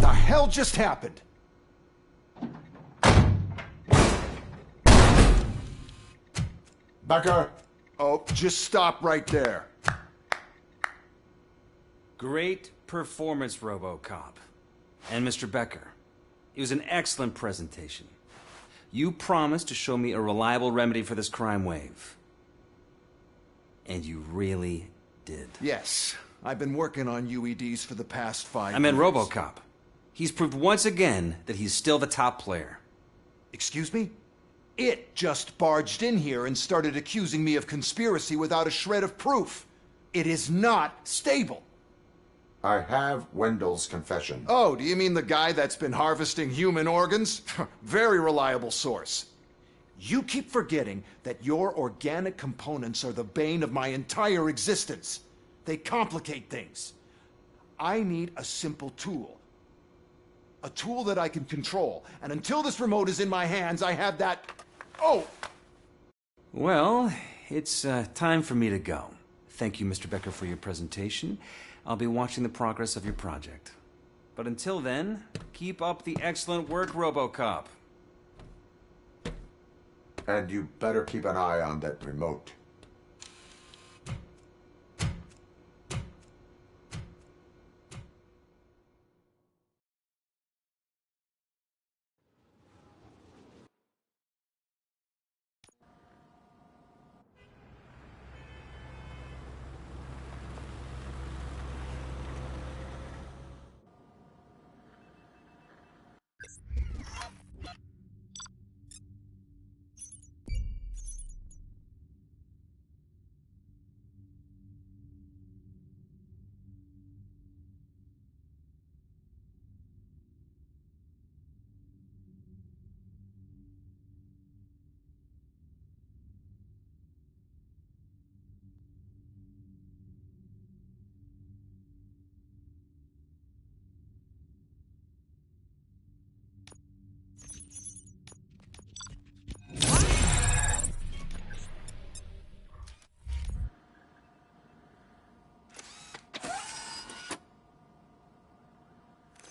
the hell just happened? Becker! Oh, just stop right there. Great performance, RoboCop. And Mr. Becker, it was an excellent presentation. You promised to show me a reliable remedy for this crime wave. And you really did. Yes, I've been working on UEDs for the past 5 years. I meant RoboCop. He's proved once again that he's still the top player. Excuse me? It just barged in here and started accusing me of conspiracy without a shred of proof. It is not stable. I have Wendell's confession. Oh, do you mean the guy that's been harvesting human organs? Very reliable source. You keep forgetting that your organic components are the bane of my entire existence. They complicate things. I need a simple tool. A tool that I can control. And until this remote is in my hands, I have that... Oh! Well, it's time for me to go. Thank you, Mr. Becker, for your presentation. I'll be watching the progress of your project. But until then, keep up the excellent work, RoboCop. And you better keep an eye on that remote.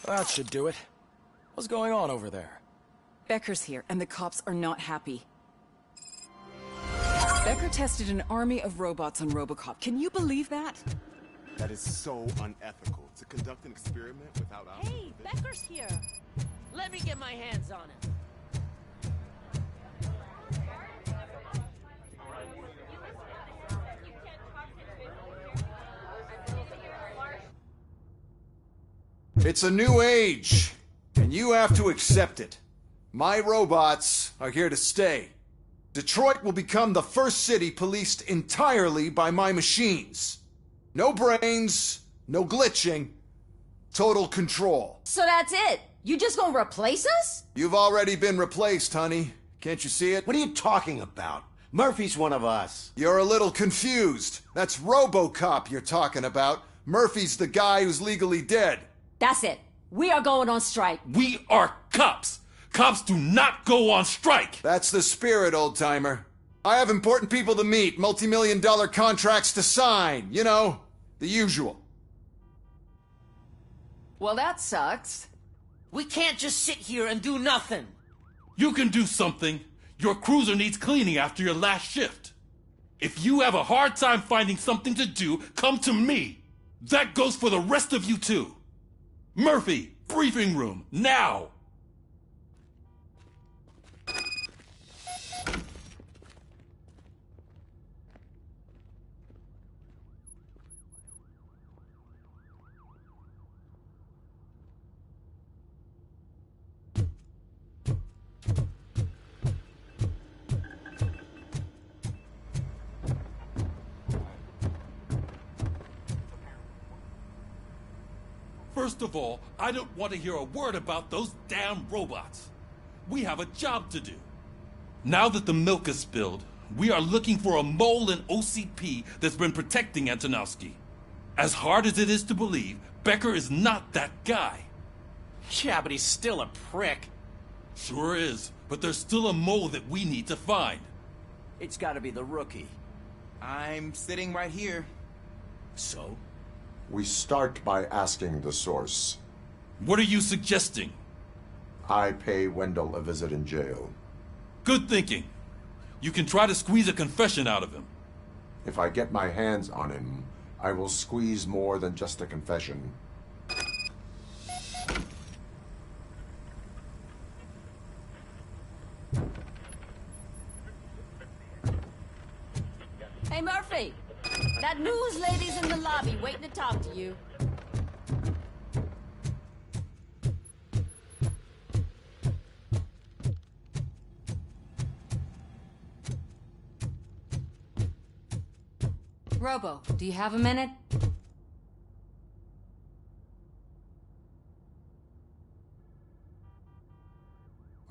That should do it. What's going on over there? Becker's here, and the cops are not happy. Becker tested an army of robots on RoboCop. Can you believe that? That is so unethical. To conduct an experiment without... Hey, Becker's here. Let me get my hands on him. It's a new age, and you have to accept it. My robots are here to stay. Detroit will become the first city policed entirely by my machines. No brains, no glitching, total control. So that's it? You just gonna replace us? You've already been replaced, honey. Can't you see it? What are you talking about? Murphy's one of us. You're a little confused. That's RoboCop you're talking about. Murphy's the guy who's legally dead. That's it. We are going on strike. We are cops. Cops do not go on strike. That's the spirit, old-timer. I have important people to meet, multi-million-dollar contracts to sign. You know, the usual. Well, that sucks. We can't just sit here and do nothing. You can do something. Your cruiser needs cleaning after your last shift. If you have a hard time finding something to do, come to me. That goes for the rest of you too. Murphy, briefing room, now! First of all, I don't want to hear a word about those damn robots. We have a job to do. Now that the milk is spilled, we are looking for a mole in OCP that's been protecting Antonowski. As hard as it is to believe, Becker is not that guy. Yeah, but he's still a prick. Sure is, but there's still a mole that we need to find. It's gotta be the rookie. I'm sitting right here. So? We start by asking the source. What are you suggesting? I pay Wendell a visit in jail. Good thinking. You can try to squeeze a confession out of him. If I get my hands on him, I will squeeze more than just a confession. Hey, Murphy! That news lady's in the lobby waiting to talk to you. Robo, do you have a minute?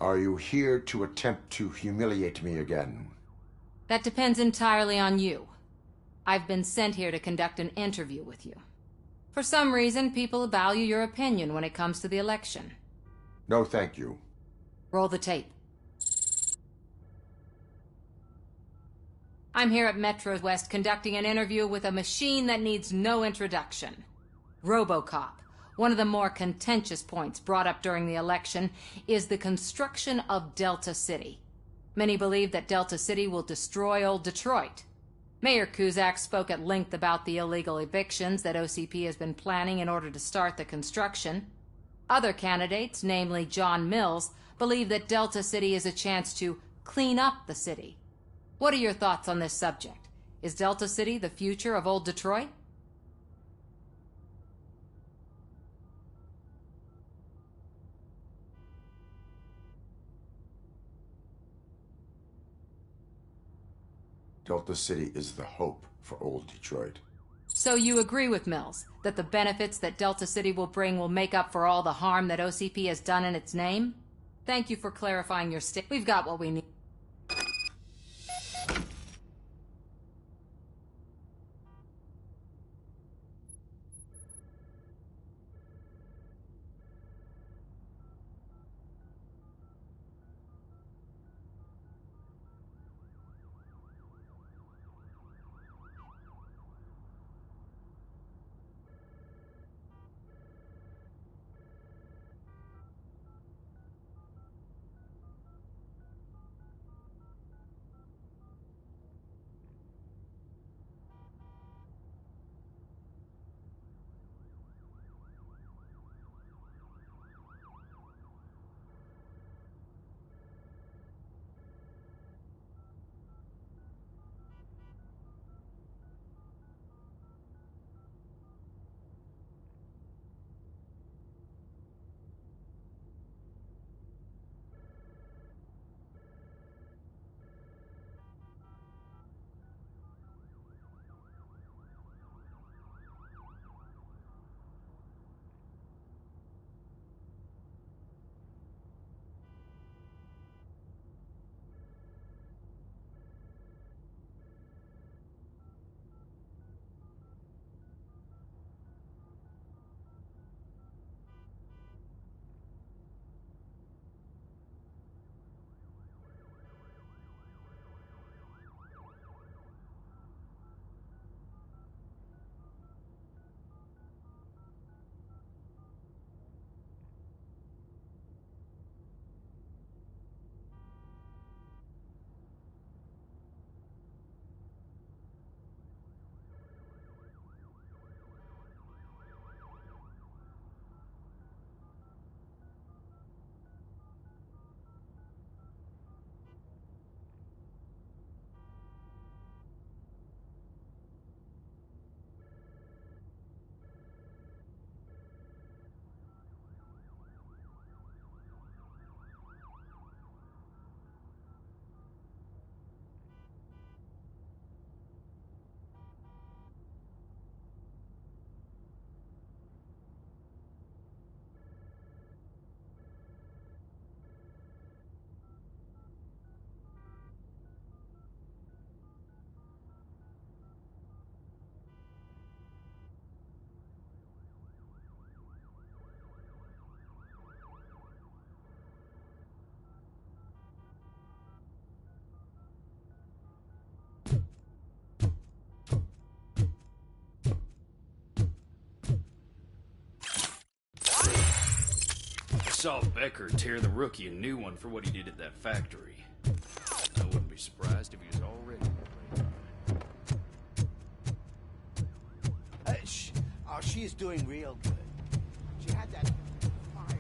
Are you here to attempt to humiliate me again? That depends entirely on you. I've been sent here to conduct an interview with you. For some reason, people value your opinion when it comes to the election. No, thank you. Roll the tape. I'm here at Metro West conducting an interview with a machine that needs no introduction. RoboCop. One of the more contentious points brought up during the election is the construction of Delta City. Many believe that Delta City will destroy old Detroit. Mayor Cusack spoke at length about the illegal evictions that OCP has been planning in order to start the construction. Other candidates, namely John Mills, believe that Delta City is a chance to clean up the city. What are your thoughts on this subject? Is Delta City the future of old Detroit? Delta City is the hope for old Detroit. So you agree with Mills, that the benefits that Delta City will bring will make up for all the harm that OCP has done in its name? Thank you for clarifying your statement. We've got what we need. saw Becker tear the rookie a new one for what he did at that factory. I wouldn't be surprised if he was already... Oh, she is doing real good. She had that fire.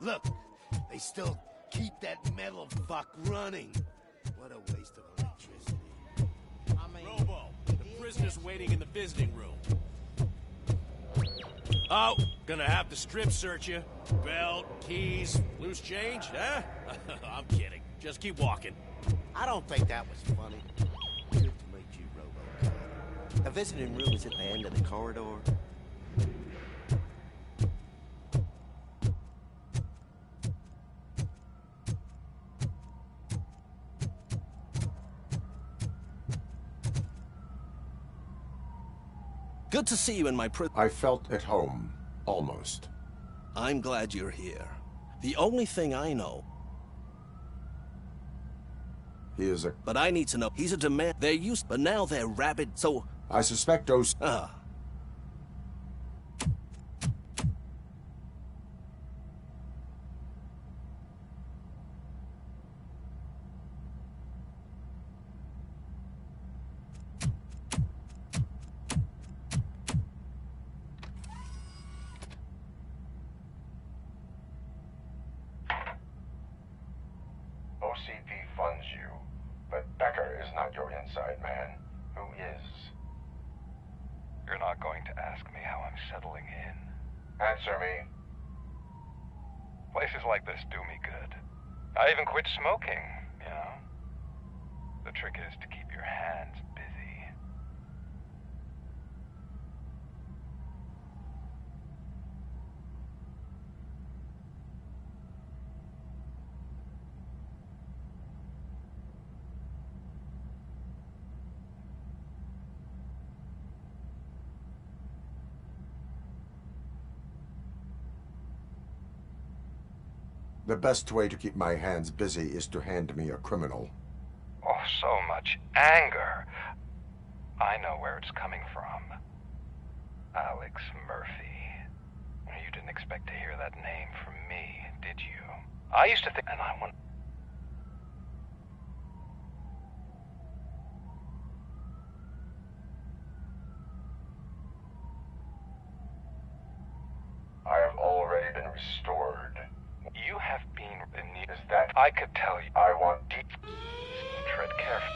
Look, they still keep that metal fuck running. What a waste of electricity. Robo, the prisoner's waiting in the visiting room. Oh, gonna have to strip search you. Belt, keys, loose change, huh? I'm kidding. Just keep walking. I don't think that was funny. Good to meet you, Robo. The visiting room is at the end of the corridor. Good to see you in my I felt at home, almost. I'm glad you're here. The only thing I know... He is a... But I need to know. He's a demand... They're used... But now they're rabid, so... I suspect those... OCP funds you, but Becker is not your inside man. Who is? You're not going to ask me how I'm settling in. Answer me. Places like this do me good. I even quit smoking, you know. The trick is to keep your hands busy. The best way to keep my hands busy is to hand me a criminal. Oh, so much anger. I know where it's coming from. Alex Murphy. You didn't expect to hear that name from me, did you? I used to think, and I want... I have already been restored. You have been in need. Is that I could tell you. I want deep. Tread carefully.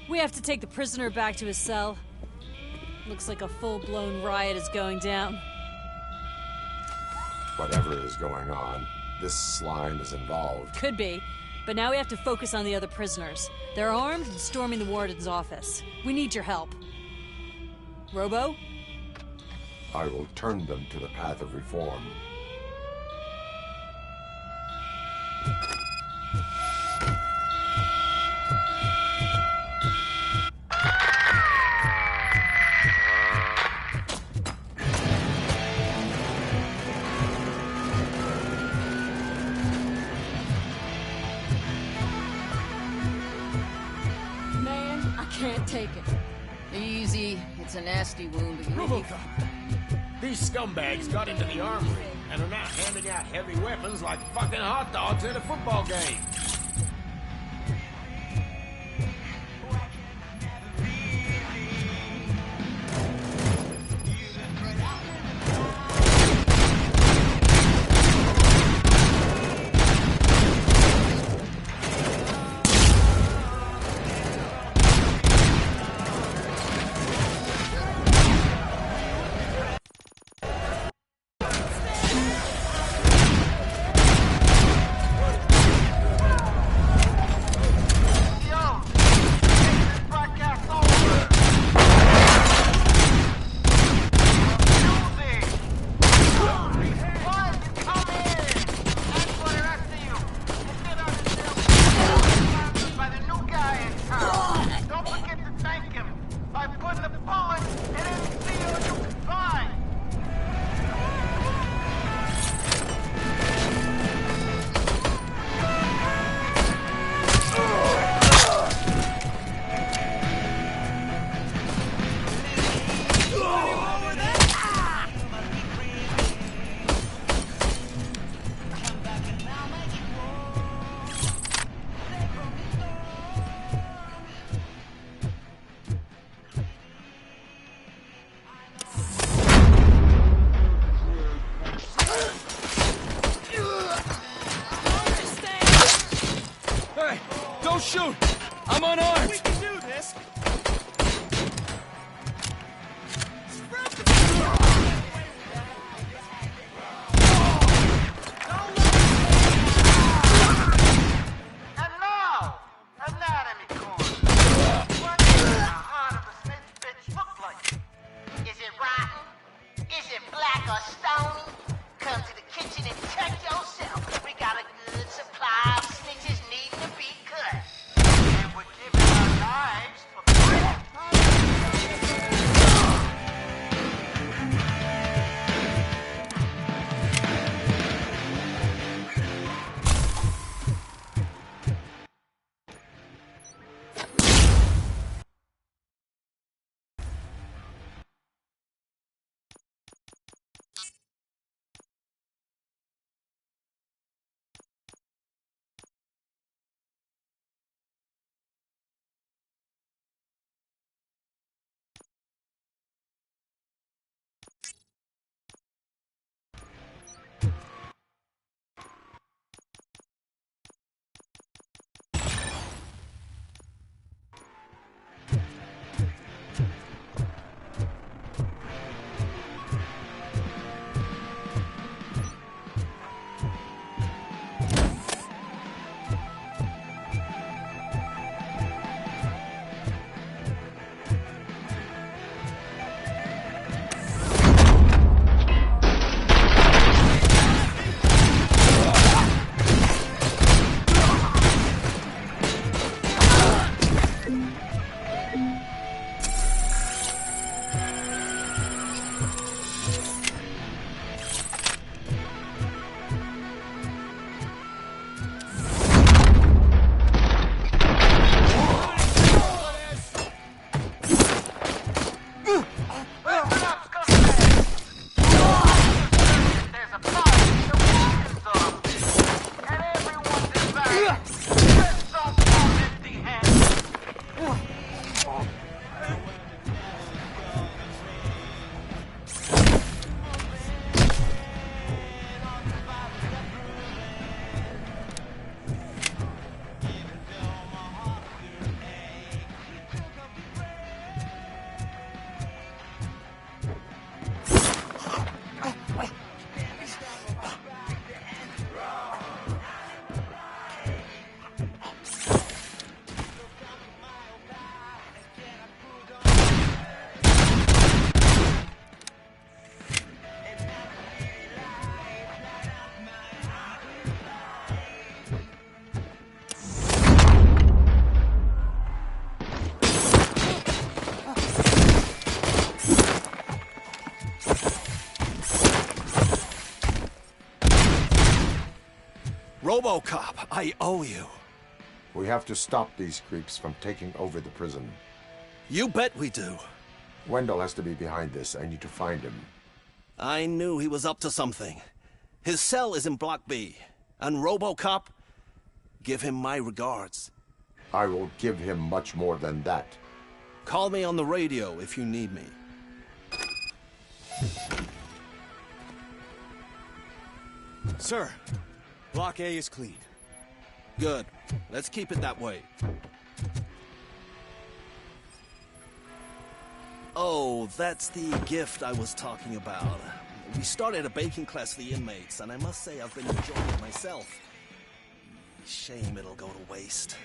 We have to take the prisoner back to his cell. Looks like a full-blown riot is going down. Whatever is going on, this slime is involved. Could be. But now we have to focus on the other prisoners. They're armed and storming the warden's office. We need your help. Robo? I will turn them to the path of reform. can't take it. Easy. It's a nasty wound, but you'll be fine. These scumbags got into the armory and are now handing out heavy weapons like fucking hot dogs at a football game. Shoot! I'm unarmed! We can do this! And now, anatomy course. What does the heart of a Smith bitch look like? Is it rotten? Is it black or stony? Come to the kitchen and check yourself. We got a good supply of snitches needing to be cut. And we're giving our lives for free. RoboCop, I owe you. We have to stop these creeps from taking over the prison. You bet we do. Wendell has to be behind this. I need to find him. I knew he was up to something. His cell is in Block B. And RoboCop, give him my regards. I will give him much more than that. Call me on the radio if you need me. Sir, Block A is clean. Good. Let's keep it that way. Oh, that's the gift I was talking about. We started a baking class for the inmates, and I must say I've been enjoying it myself. Shame it'll go to waste.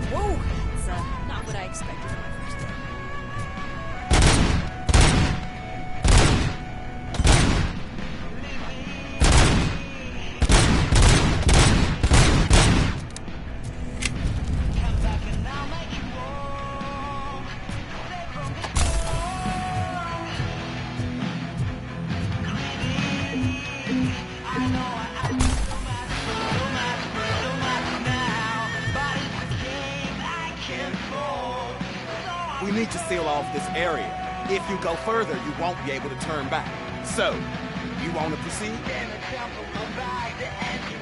Whoa, that's not what I expected on my first day. We need to seal off this area. If you go further, you won't be able to turn back. So, you want to proceed?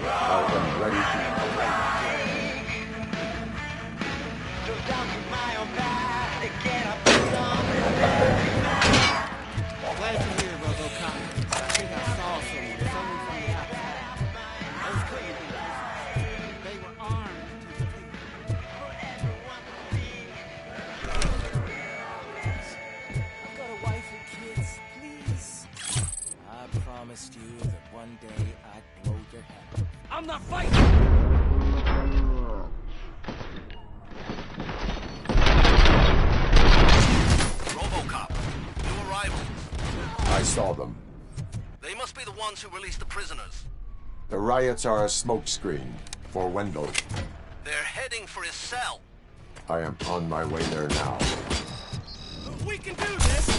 I am ready to Glad you're here, RoboCop. I think I saw someone. Someone from the outside. Those couldn't be us. They were armed to the teeth. I've got a wife and kids, please. I promised you that one day I'd blow your head off. I'm not fighting! RoboCop, new arrivals. I saw them. They must be the ones who released the prisoners. The riots are a smokescreen for Wendell. They're heading for his cell. I am on my way there now. We can do this!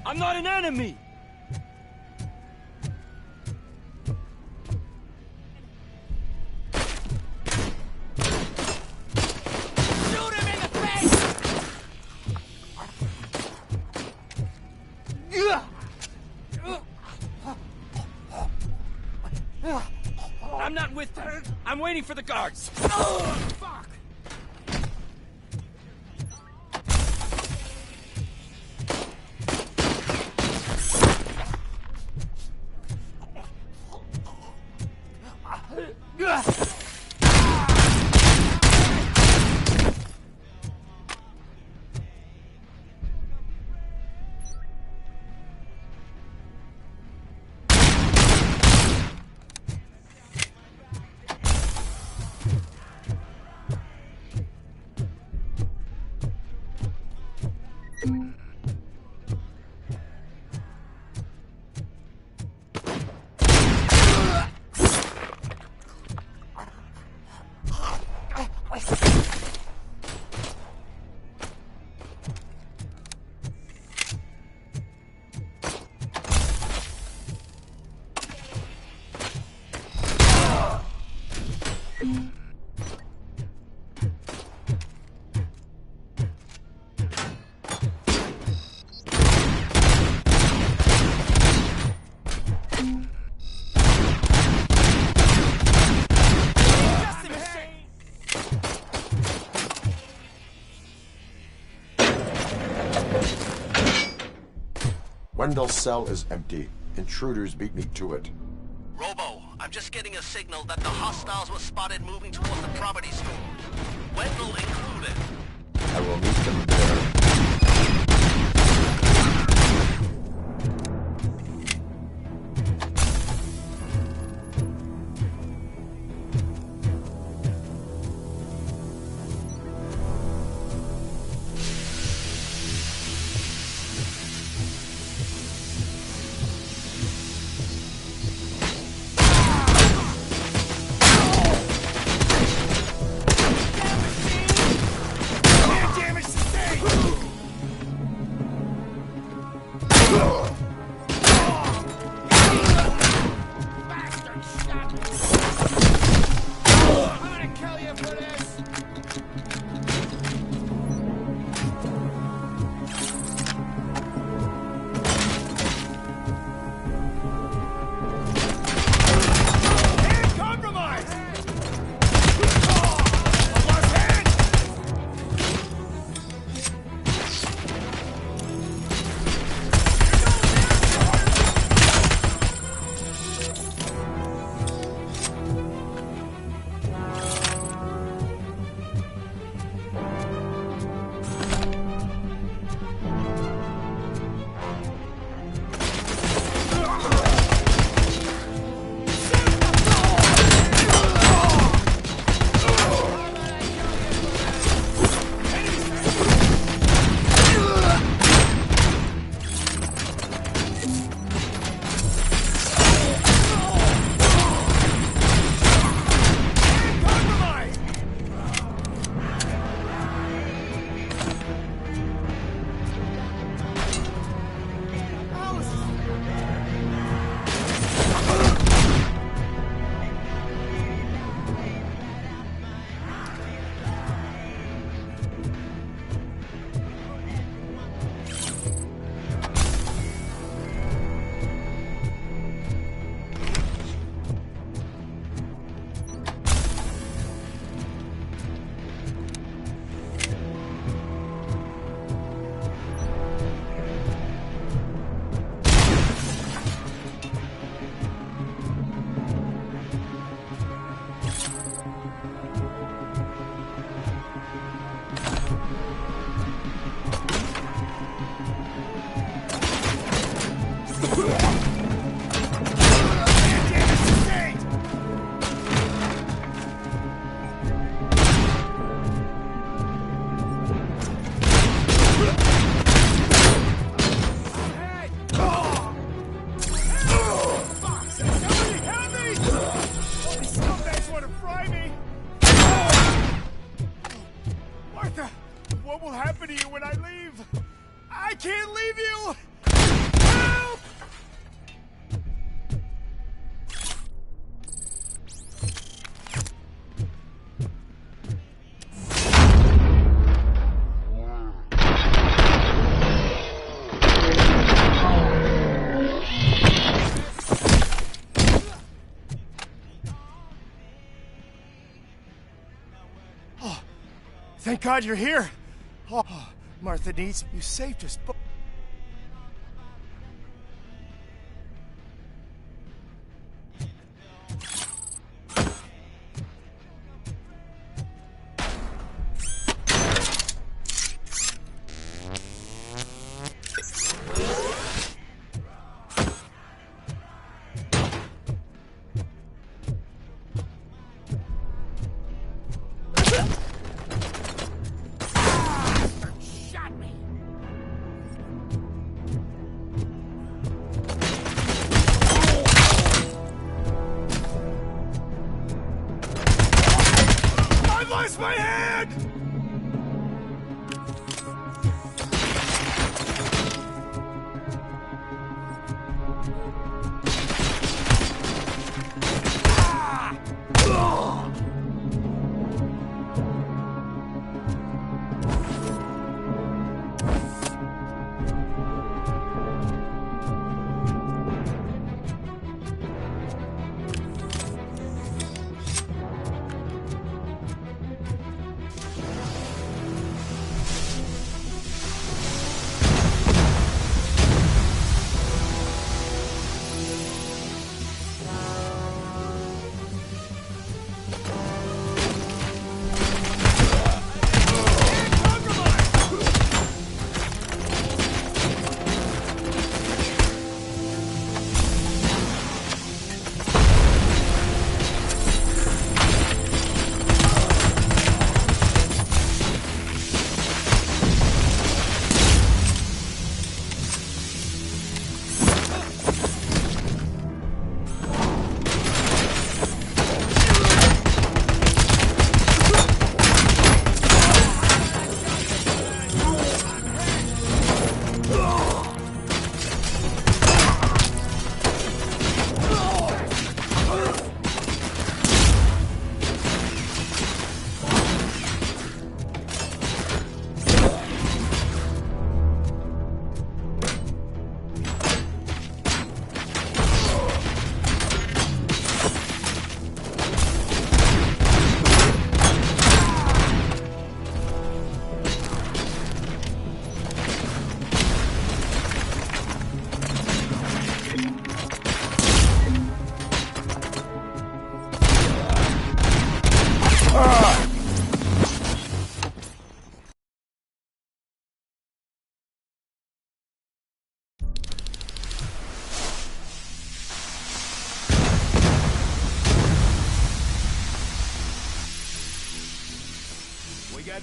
I'm not an enemy! Shoot him in the face! I'm not with them. I'm waiting for the guards. Fuck! Wendell's cell is empty. Intruders beat me to it. Robo, I'm just getting a signal that the hostiles were spotted moving towards the property store. Wendell included. I will meet them there. Thank God you're here. Oh, Martha needs you saved us.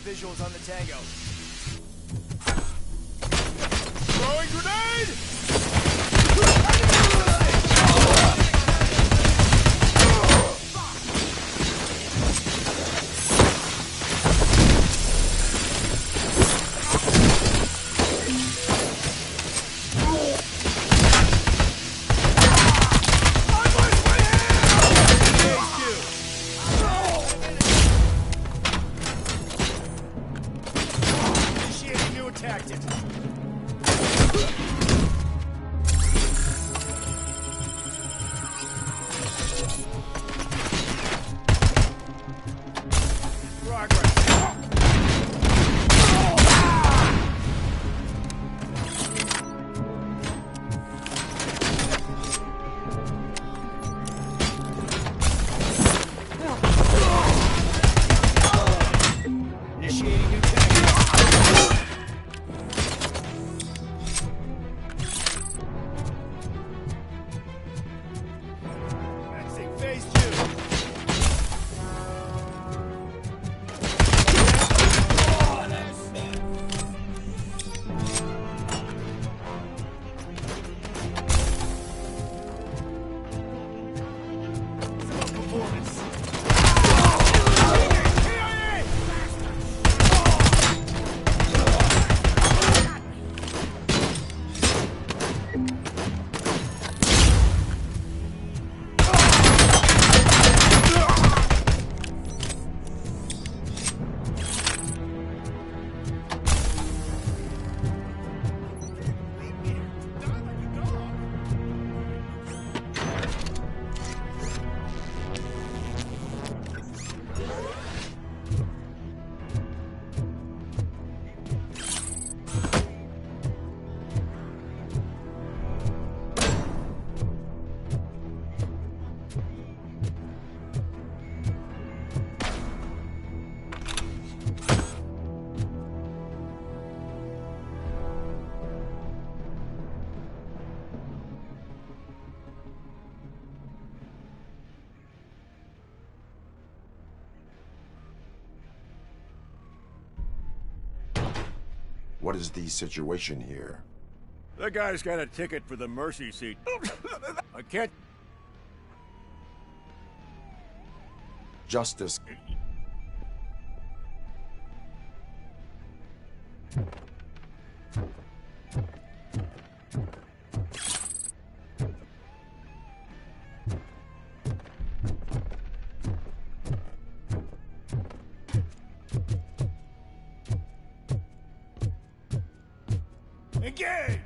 visuals on the Tango. Throwing grenade! Initiating new tactics. Initiating new tactics. Maxing phase 2. Performance. What is the situation here? That guy's got a ticket for the mercy seat. I can't. Justice. Engage!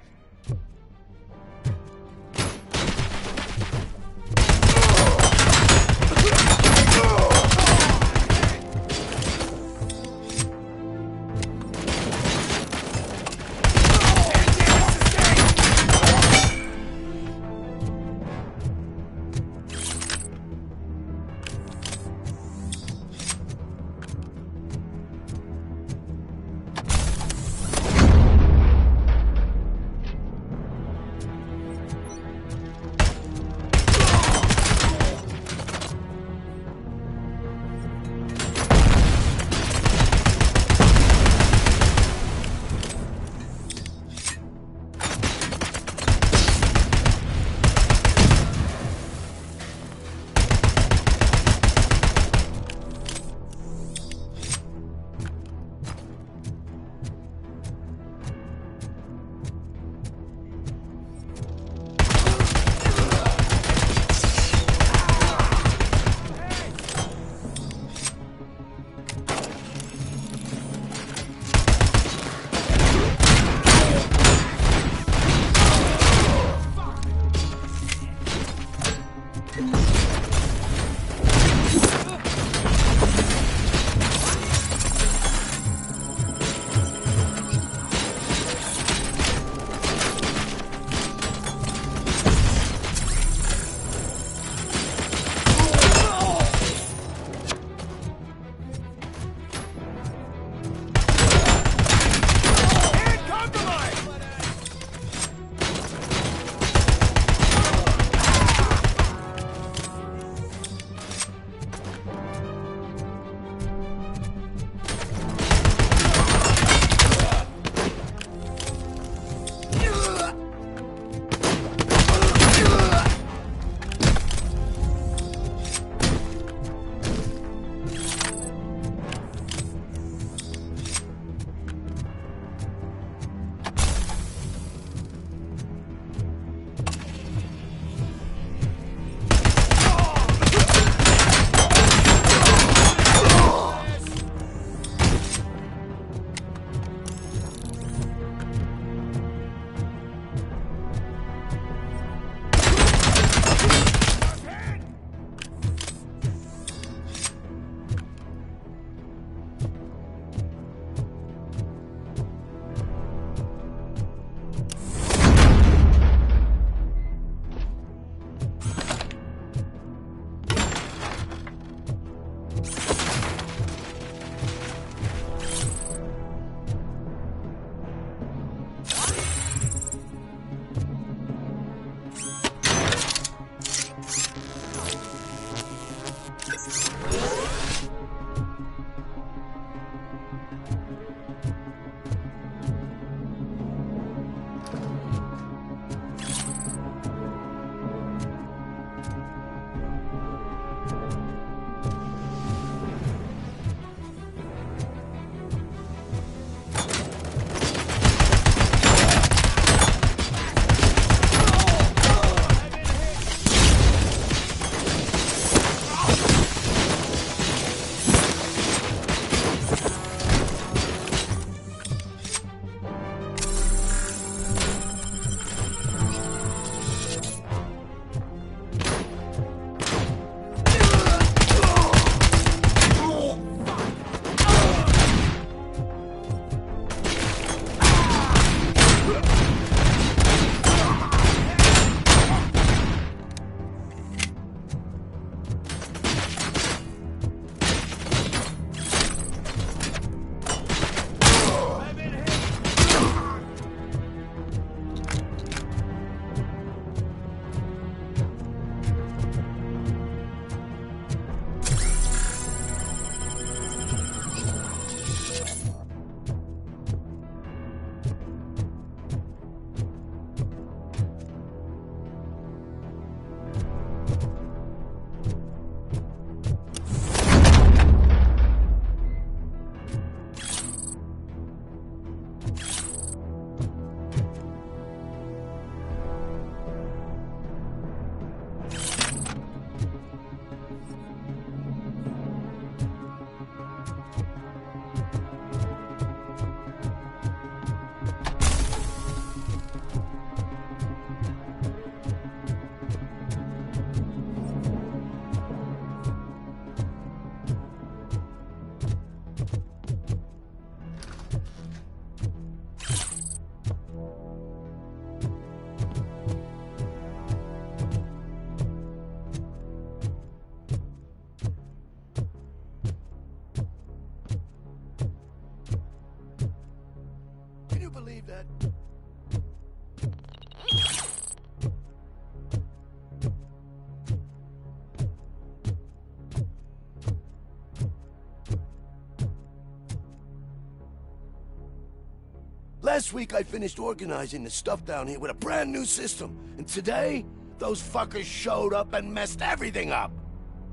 Last week I finished organizing the stuff down here with a brand new system. And today, those fuckers showed up and messed everything up.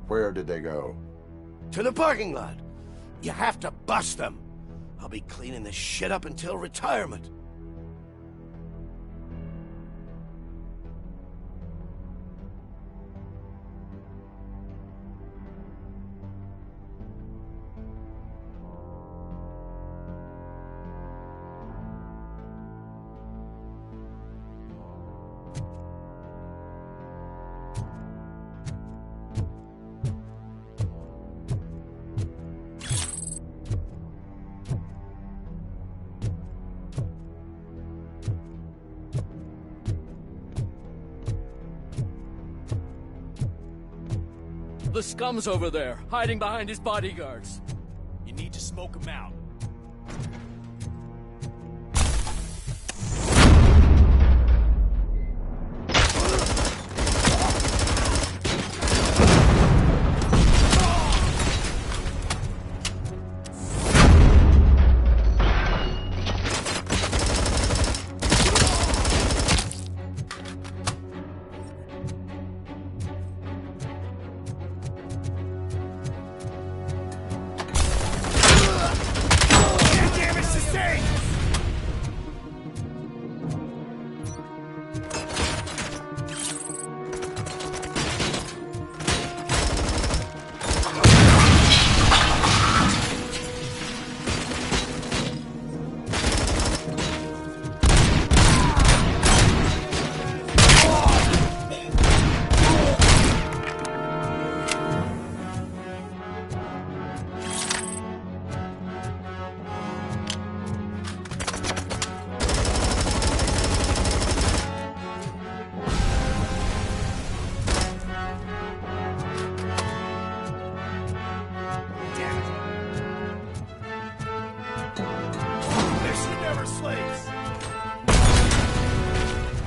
Where did they go? To the parking lot. You have to bust them. I'll be cleaning this shit up until retirement. The scum's over there, hiding behind his bodyguards. You need to smoke him out.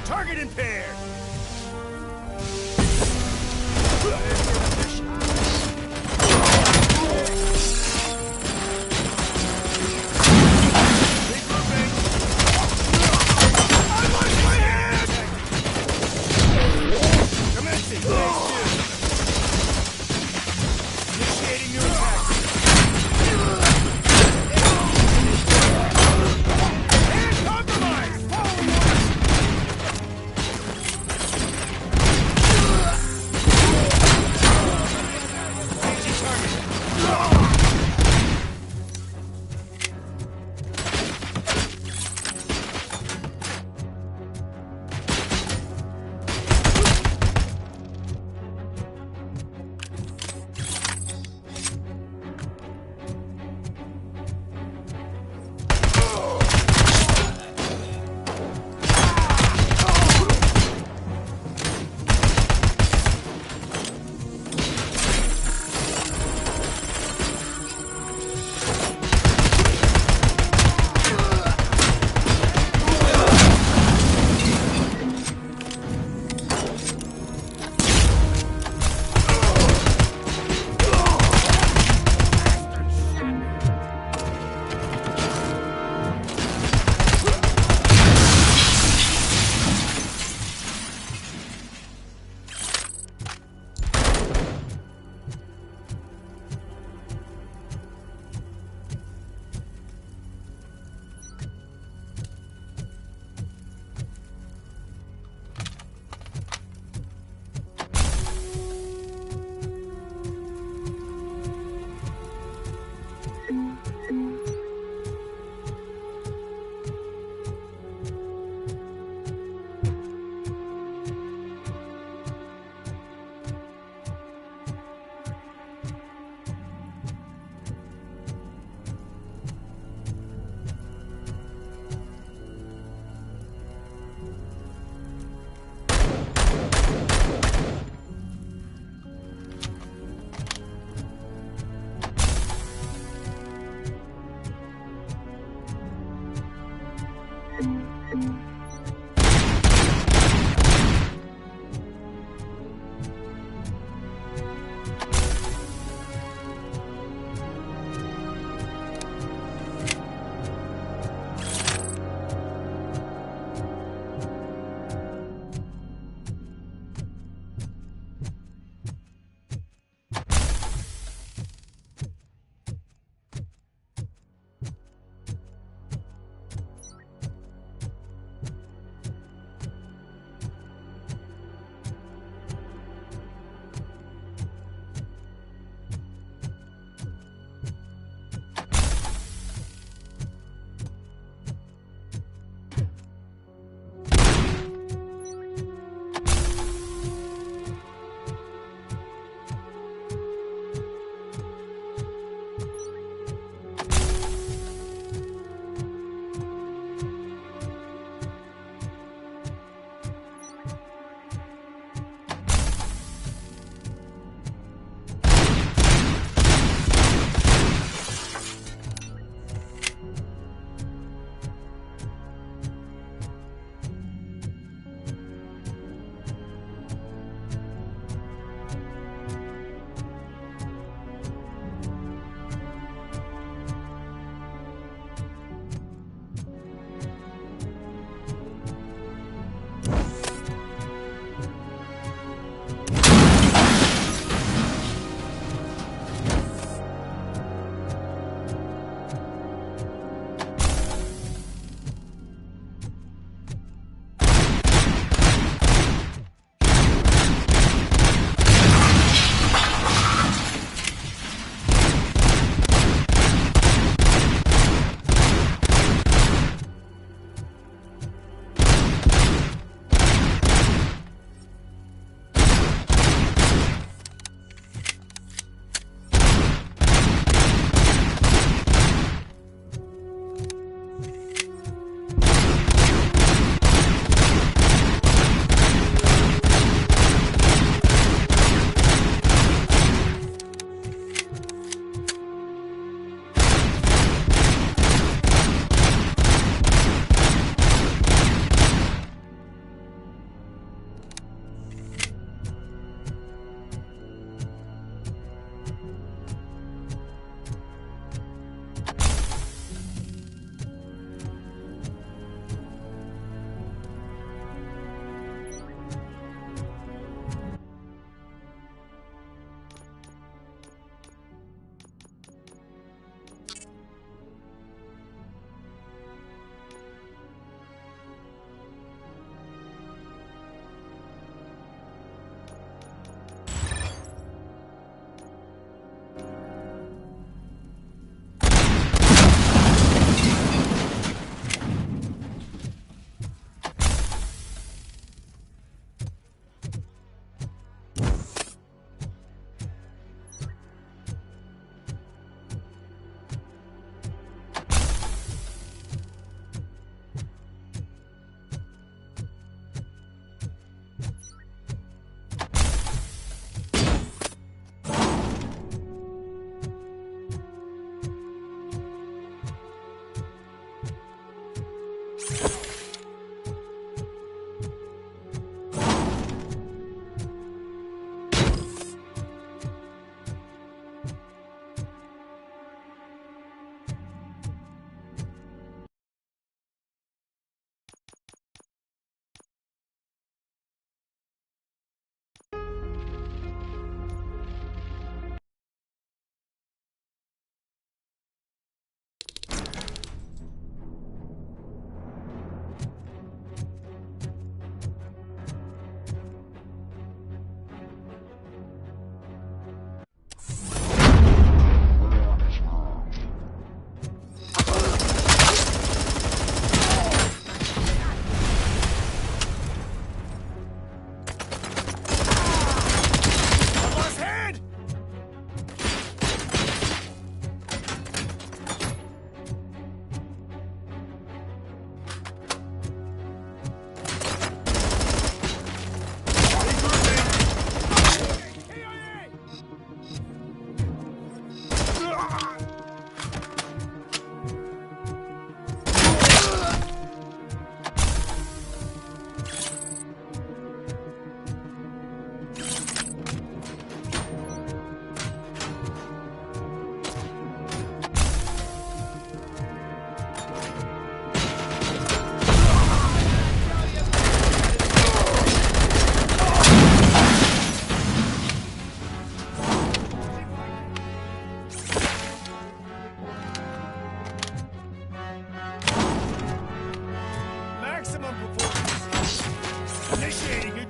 Target impaired!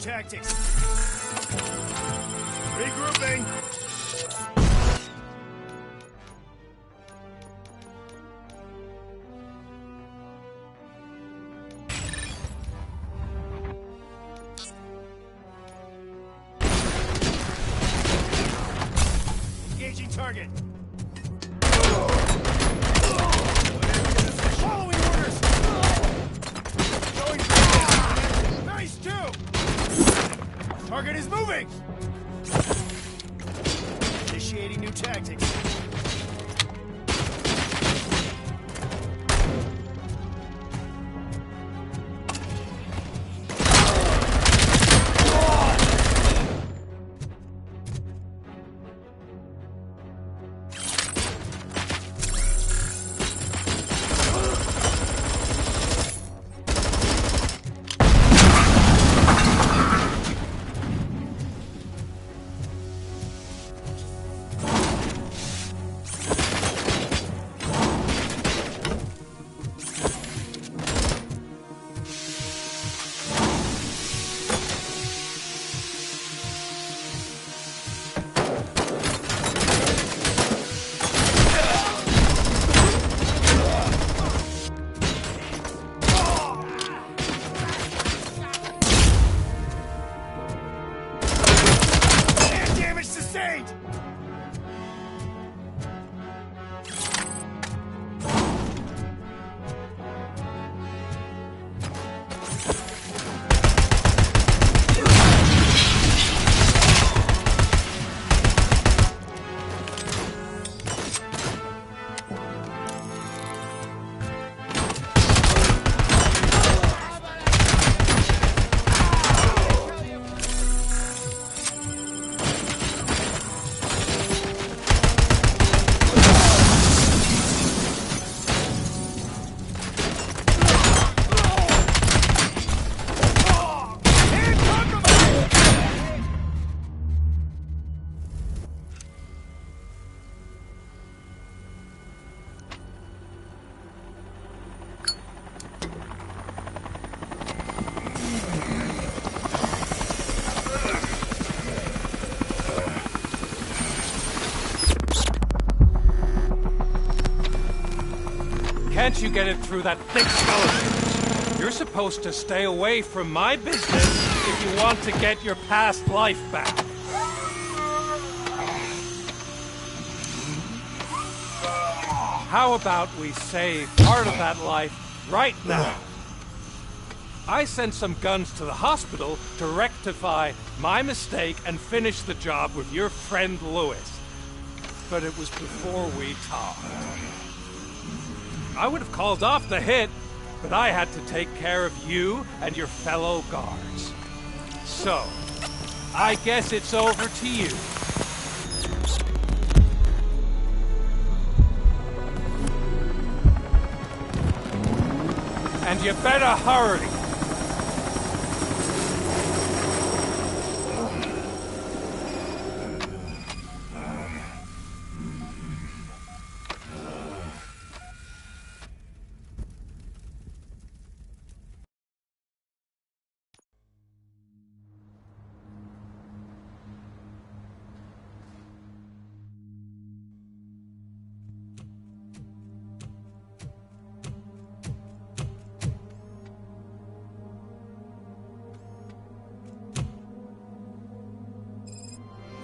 tactics. Regrouping. Engaging target. Following orders. Going through. Nice too. Target is moving. Initiating new tactics. Can't you get it through that thick skeleton? You're supposed to stay away from my business if you want to get your past life back. How about we save part of that life right now? I sent some guns to the hospital to rectify my mistake and finish the job with your friend Lewis. But it was before we talked. I would have called off the hit, but I had to take care of you and your fellow guards. So, I guess it's over to you. And you better hurry.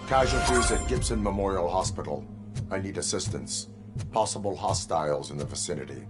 Casualties at Gibson Memorial Hospital. I need assistance. Possible hostiles in the vicinity.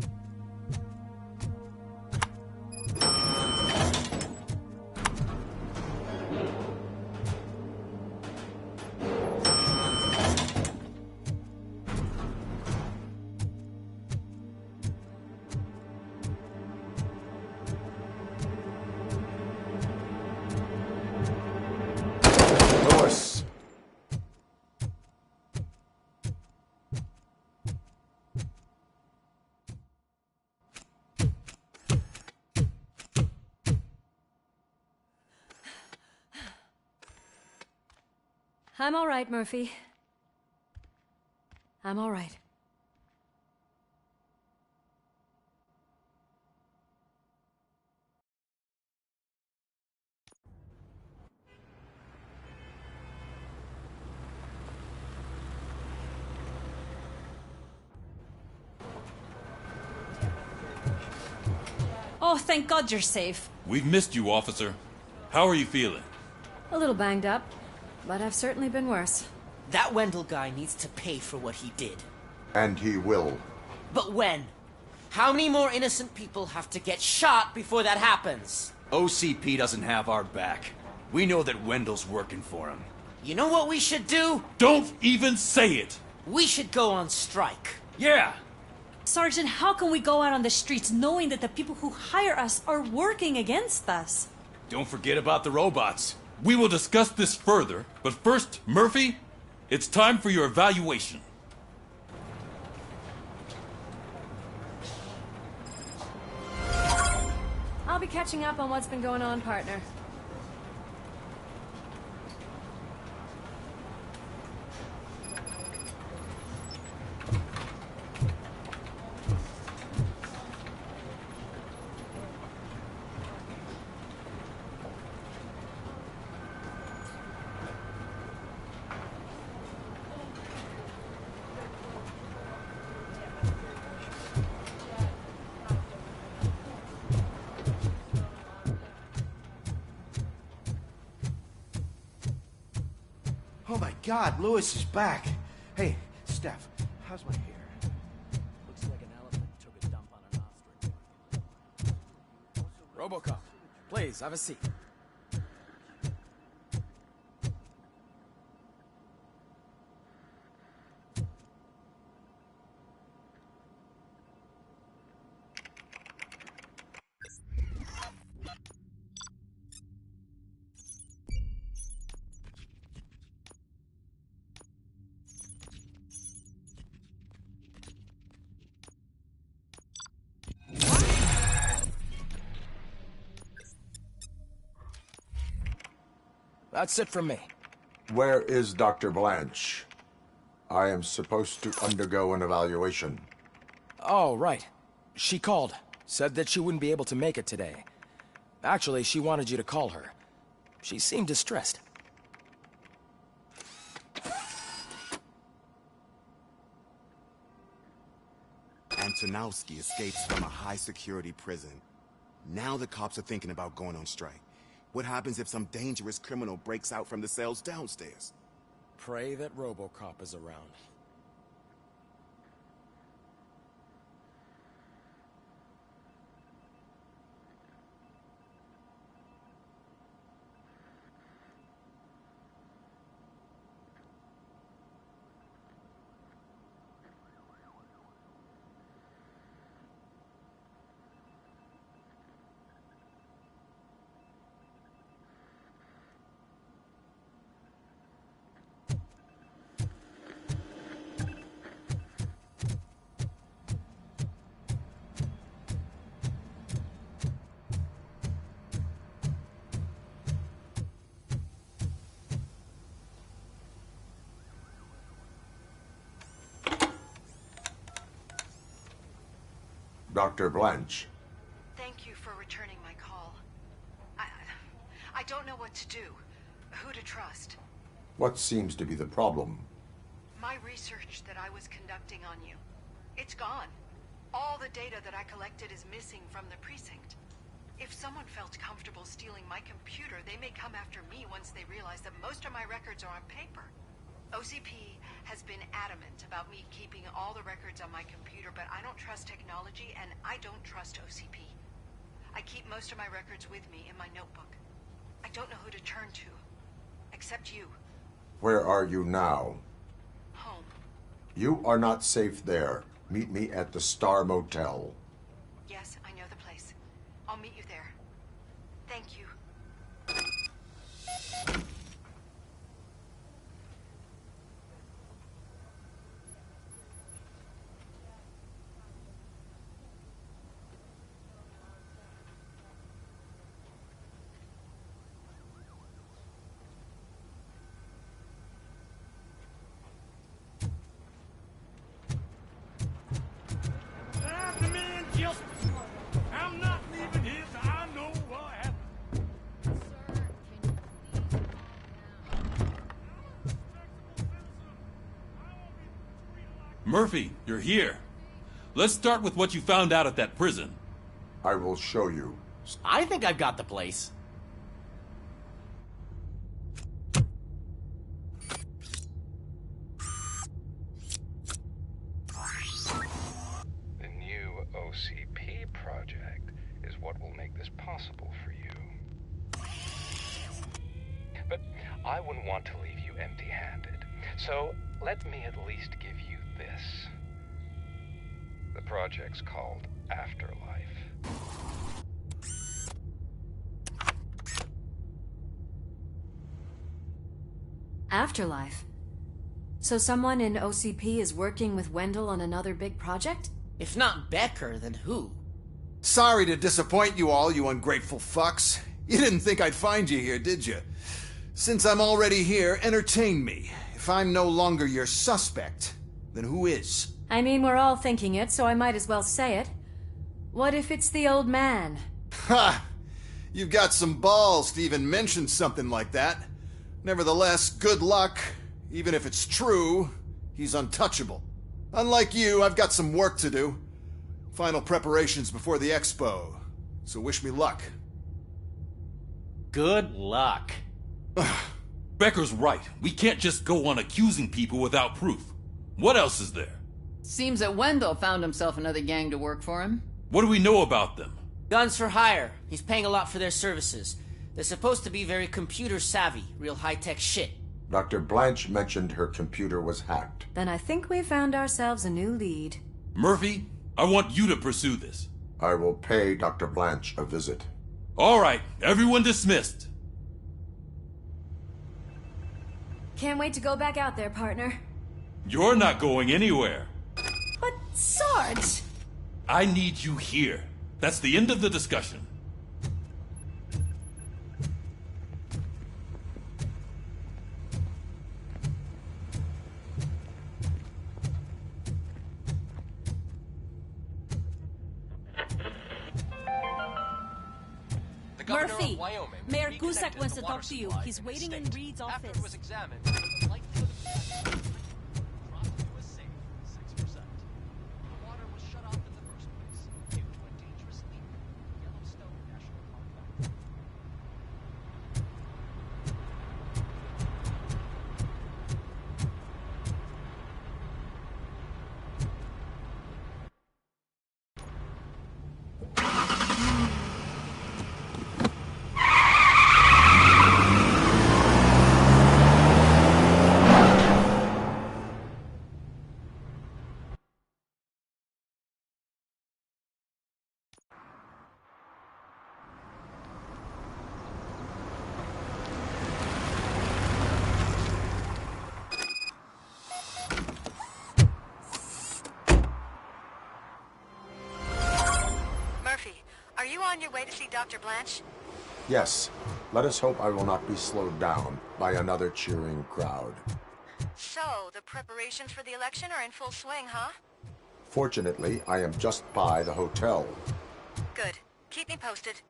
I'm all right, Murphy. I'm all right. Oh, thank God you're safe. We've missed you, officer. How are you feeling? A little banged up, but I've certainly been worse. That Wendell guy needs to pay for what he did. And he will. But when? How many more innocent people have to get shot before that happens? OCP doesn't have our back. We know that Wendell's working for him. You know what we should do? Don't even say it! We should go on strike. Yeah! Sergeant, how can we go out on the streets knowing that the people who hire us are working against us? Don't forget about the robots. We will discuss this further, but first, Murphy, it's time for your evaluation. I'll be catching up on what's been going on, partner. Oh my God, Lewis is back. Hey, Steph, how's my hair? Looks like an elephant took a dump on an ostrich. Robocop, please, have a seat. That's it from me. Where is Dr. Blanche? I am supposed to undergo an evaluation. Oh, right. She called. Said that she wouldn't be able to make it today. Actually, she wanted you to call her. She seemed distressed. Antonowski escapes from a high-security prison. Now the cops are thinking about going on strike. What happens if some dangerous criminal breaks out from the cells downstairs? Pray that Robocop is around. Dr. Blanche. Thank you for returning my call. I don't know what to do, who to trust. What seems to be the problem? My research that I was conducting on you, it's gone. All the data that I collected is missing from the precinct. If someone felt comfortable stealing my computer, they may come after me once they realize that most of my records are on paper. OCP has been adamant about me keeping all the records on my computer, but I don't trust technology and I don't trust OCP. I keep most of my records with me in my notebook. I don't know who to turn to, except you. Where are you now? Home. You are not safe there. Meet me at the Star Motel. Yes, I know the place. I'll meet you there. Thank you. Murphy, you're here. Let's start with what you found out at that prison. I will show you. I think I've got the place. The new OCP project is what will make this possible for you. But I wouldn't want to leave you empty-handed. So let me at least give you this. The project's called Afterlife. Afterlife? So someone in OCP is working with Wendell on another big project? If not Becker, then who? Sorry to disappoint you all, you ungrateful fucks. You didn't think I'd find you here, did you? Since I'm already here, entertain me. If I'm no longer your suspect, then who is? I mean, we're all thinking it, so I might as well say it. What if it's the old man? Ha! You've got some balls to even mention something like that. Nevertheless, good luck. Even if it's true, he's untouchable. Unlike you, I've got some work to do. Final preparations before the expo. So wish me luck. Good luck. Becker's right. We can't just go on accusing people without proof. What else is there? Seems that Wendell found himself another gang to work for him. What do we know about them? Guns for hire. He's paying a lot for their services. They're supposed to be very computer savvy, real high-tech shit. Dr. Blanche mentioned her computer was hacked. Then I think we found ourselves a new lead. Murphy, I want you to pursue this. I will pay Dr. Blanche a visit. All right, everyone dismissed. Can't wait to go back out there, partner. You're not going anywhere. But, Sarge! I need you here. That's the end of the discussion. Murphy, Mayor Cusack wants to talk to you. He's waiting in Reed's office. After it was examined, the likelihood of death dropped to a safe 6%. The water was shut off in the first place due to a dangerous leak in Yellowstone National Park. Are you on your way to see Dr. Blanche? Yes. Let us hope I will not be slowed down by another cheering crowd. So, the preparations for the election are in full swing, huh? Fortunately, I am just by the hotel. Good. Keep me posted.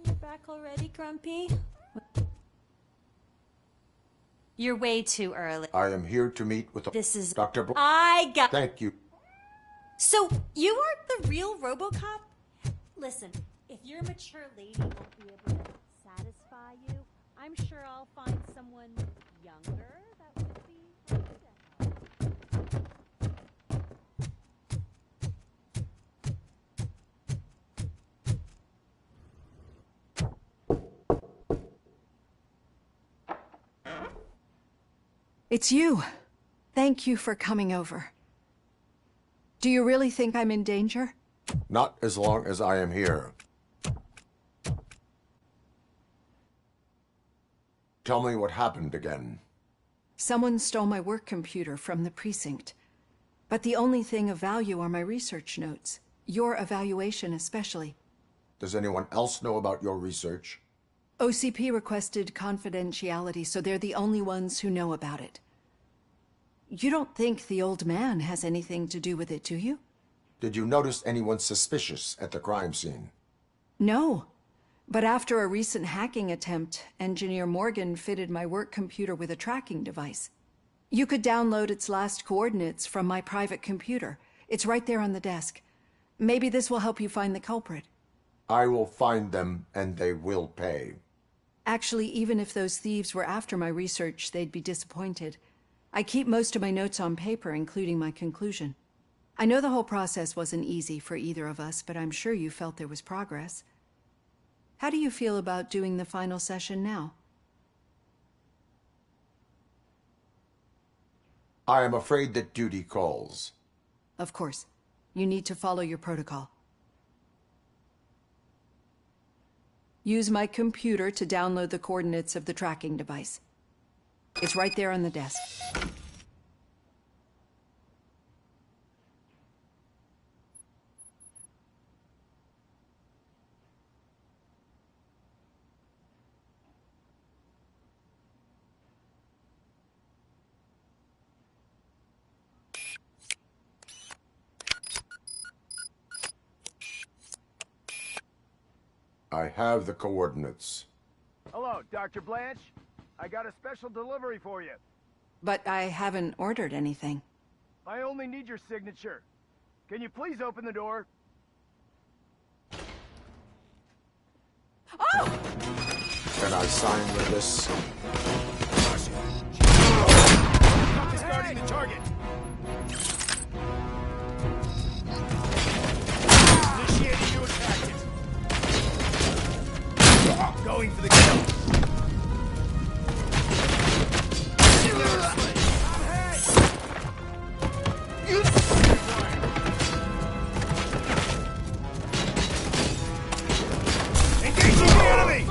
You're back already, Grumpy? You're way too early. I am here to meet with This is... Dr. I got... Thank you. So, you aren't the real RoboCop? Listen, if your mature lady won't be able to satisfy you, I'm sure I'll find someone younger that would be... It's you. Thank you for coming over. Do you really think I'm in danger? Not as long as I am here. Tell me what happened again. Someone stole my work computer from the precinct. But the only thing of value are my research notes. Your evaluation especially. Does anyone else know about your research? OCP requested confidentiality, so they're the only ones who know about it. You don't think the old man has anything to do with it, do you? Did you notice anyone suspicious at the crime scene? No. But after a recent hacking attempt, Engineer Morgan fitted my work computer with a tracking device. You could download its last coordinates from my private computer. It's right there on the desk. Maybe this will help you find the culprit. I will find them, and they will pay. Actually, even if those thieves were after my research, they'd be disappointed. I keep most of my notes on paper, including my conclusion. I know the whole process wasn't easy for either of us, but I'm sure you felt there was progress. How do you feel about doing the final session now? I am afraid that duty calls. Of course. You need to follow your protocol. Use my computer to download the coordinates of the tracking device. It's right there on the desk. I have the coordinates. Hello, Dr. Blanche. I got a special delivery for you. But I haven't ordered anything. I only need your signature. Can you please open the door? Oh! Can I sign with this? Discarding the target. Initiating new attack. Going for the kill. Engaging the enemy!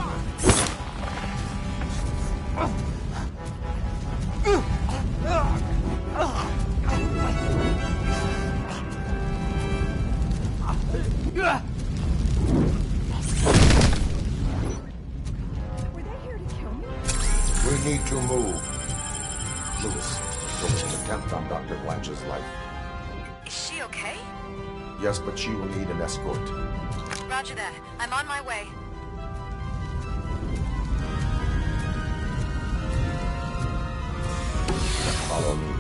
We need to move. Lewis, there was an attempt on Dr. Blanche's life. Is she okay? Yes, but she will need an escort. Roger that. I'm on my way. Follow me.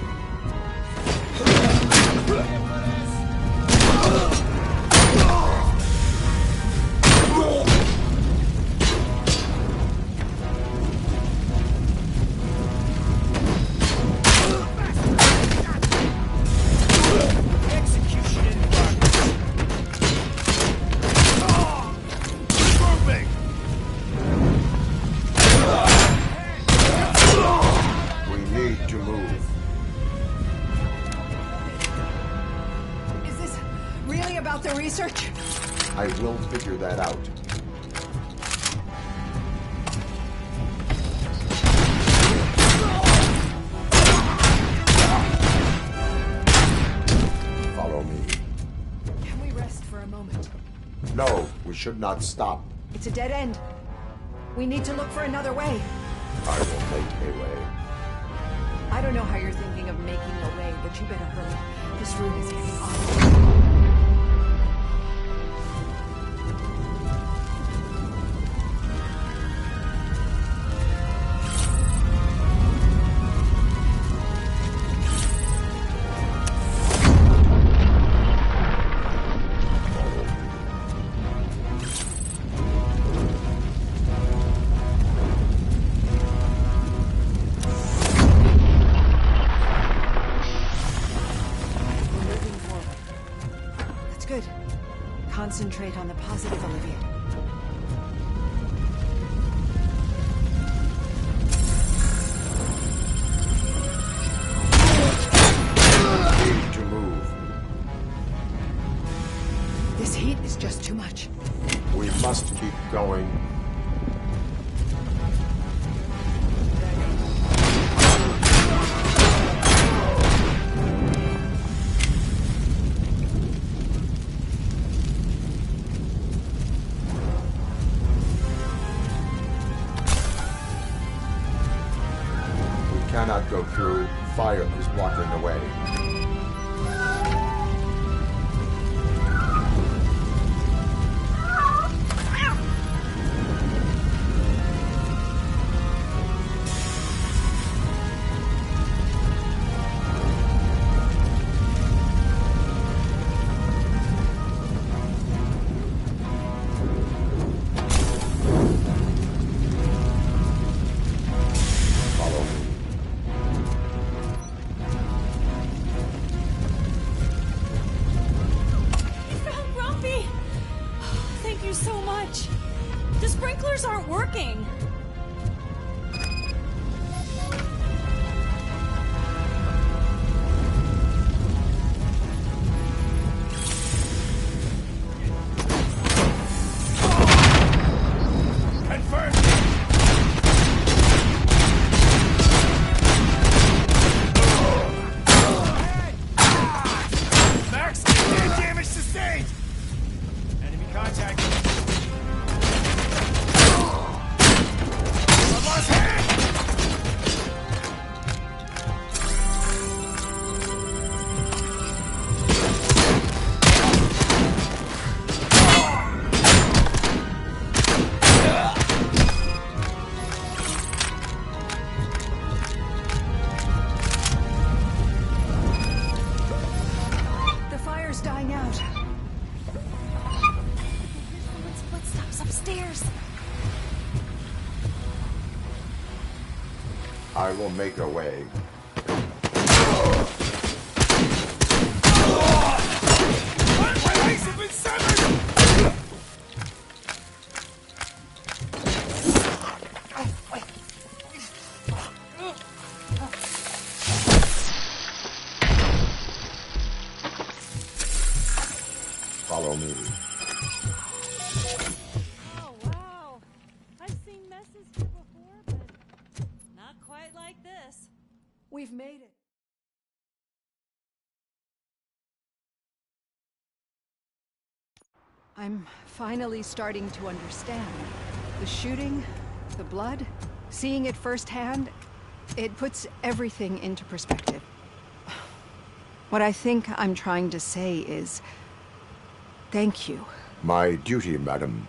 I will figure that out. Follow me. Can we rest for a moment? No, we should not stop. It's a dead end. We need to look for another way. I will make a way. I don't know how you're thinking of making a way, but you better hurry. This room is getting awful. Concentrate on the positive, Olivia. just too much. We must keep going. We cannot go through. Fire is blocking the way. I will make a way. My legs have been severed! Follow me. Oh, wow. I've seen messes here before, but not quite like this. We've made it. I'm finally starting to understand. The shooting, the blood, seeing it firsthand, it puts everything into perspective. What I think I'm trying to say is, thank you. My duty, madam.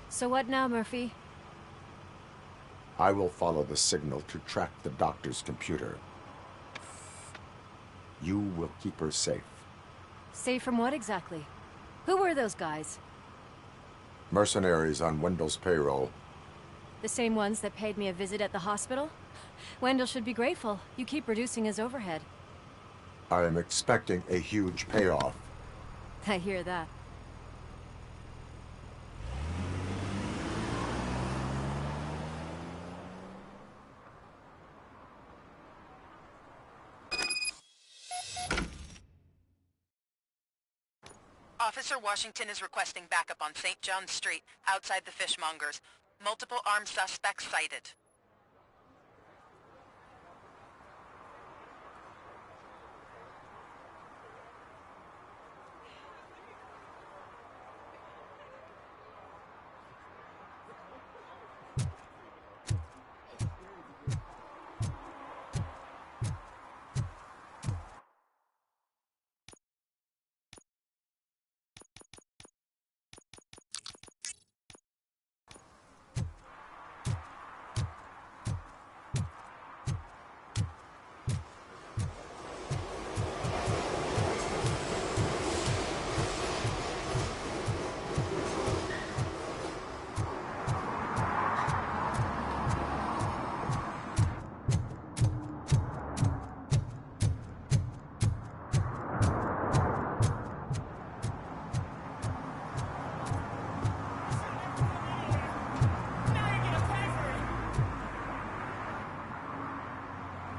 So what now, Murphy? I will follow the signal to track the doctor's computer. You will keep her safe. Safe from what exactly? Who were those guys? Mercenaries on Wendell's payroll. The same ones that paid me a visit at the hospital? Wendell should be grateful. You keep reducing his overhead. I am expecting a huge payoff. I hear that. Officer Washington is requesting backup on St. John's Street, outside the fishmongers. Multiple armed suspects sighted.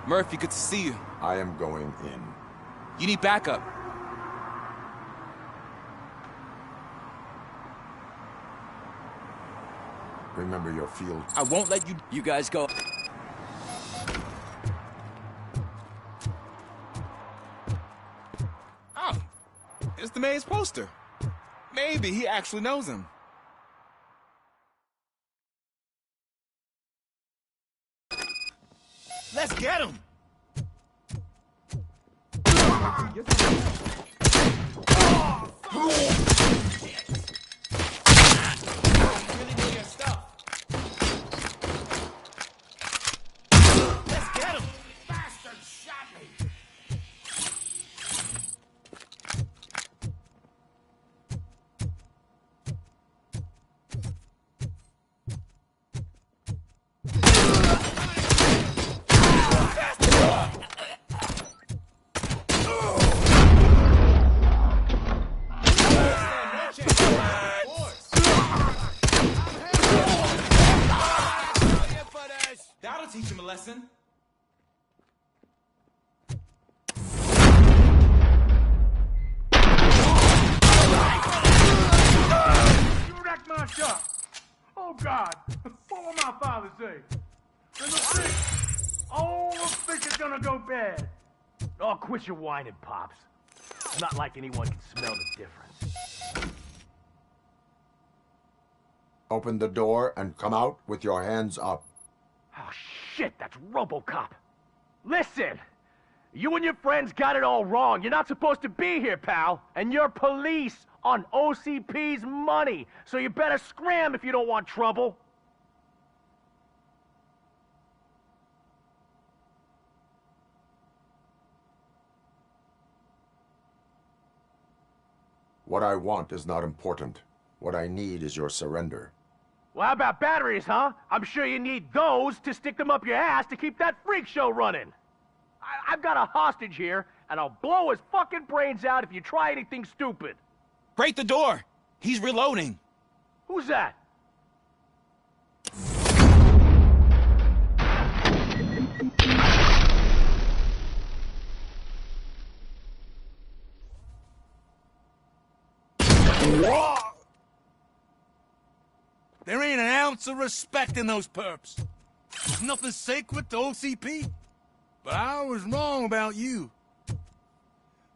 Murphy, good to see you. I am going in. You need backup. Remember your field. I won't let you... You guys go... Oh, it's the mayor's poster. Maybe he actually knows him. Let's get him! Really know your stuff. Let's get him! Bastard shot me! That'll teach him a lesson. You wrecked my shop. Oh, God. What will my father say? There's a fish. Oh, the fish is gonna go bad. Oh, quit your whining, Pops. It's not like anyone can smell the difference. Open the door and come out with your hands up. Oh, shit, that's RoboCop. Listen, you and your friends got it all wrong. You're not supposed to be here, pal. And you're police on OCP's money. So you better scram if you don't want trouble. What I want is not important. What I need is your surrender. Well, how about batteries, huh? I'm sure you need those to stick them up your ass to keep that freak show running. I've got a hostage here, and I'll blow his fucking brains out if you try anything stupid. Break the door! He's reloading. Who's that? There ain't an ounce of respect in those perps. There's nothing sacred to OCP. But I was wrong about you.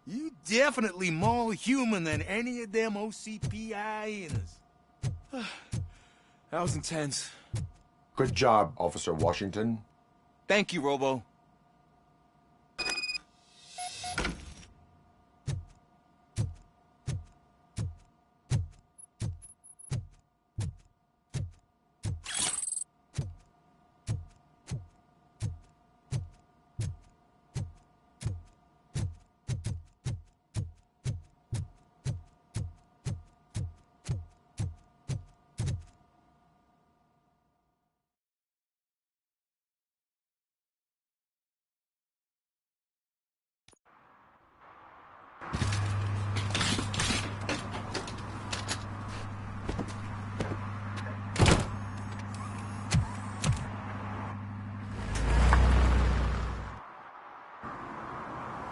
You definitely more human than any of them OCP hyenas. That was intense. Good job, Officer Washington. Thank you, Robo.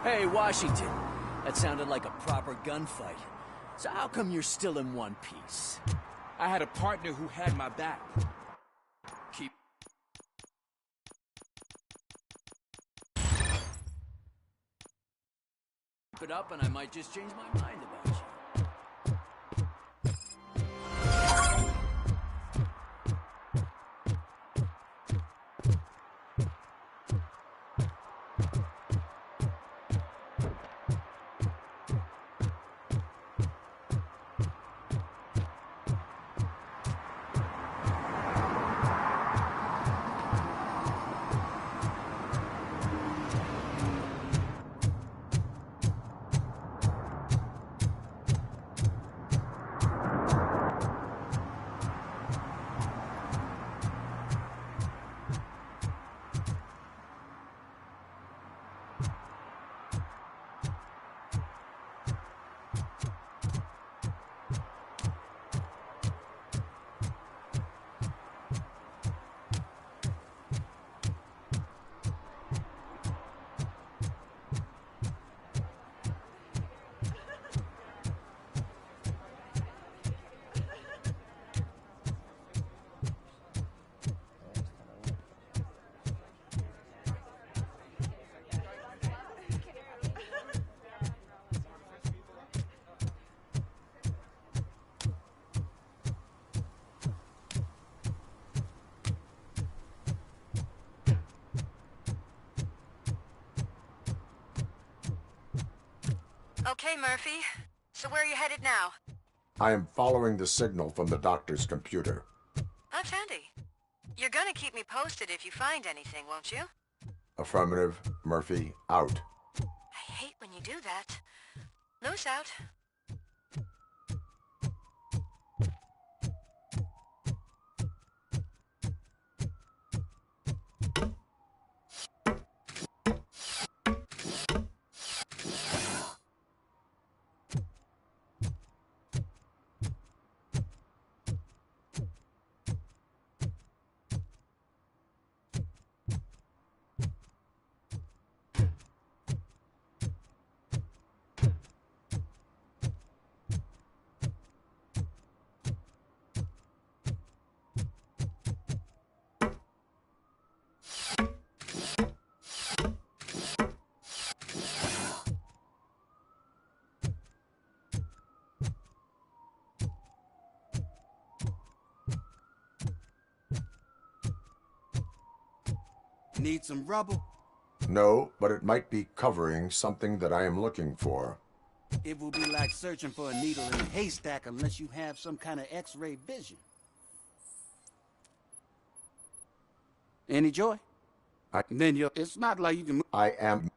Hey, Washington. That sounded like a proper gunfight. So how come you're still in one piece? I had a partner who had my back. Keep... it up and I might just change my mind about you. Okay, Murphy. So where are you headed now? I am following the signal from the doctor's computer. That's handy. You're gonna keep me posted if you find anything, won't you? Affirmative. Murphy, out. I hate when you do that. Loose out. Need some rubble? No, but it might be covering something that I am looking for. It will be like searching for a needle in a haystack unless you have some kind of X-ray vision. Any joy? It's not like you can... I am...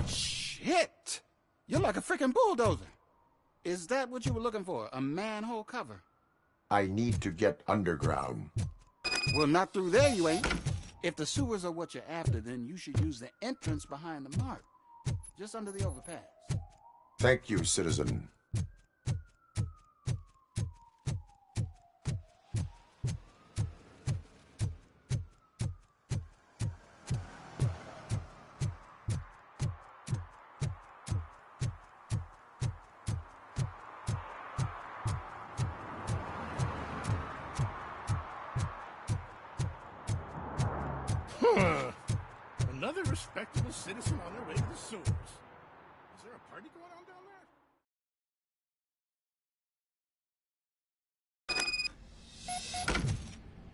Shit! You're like a freaking bulldozer. Is that what you were looking for? A manhole cover? I need to get underground. Well, not through there, you ain't. If the sewers are what you're after, then you should use the entrance behind the mark. Just under the overpass. Thank you, citizen. Another respectable citizen on their way to the sewers. Is there a party going on down there?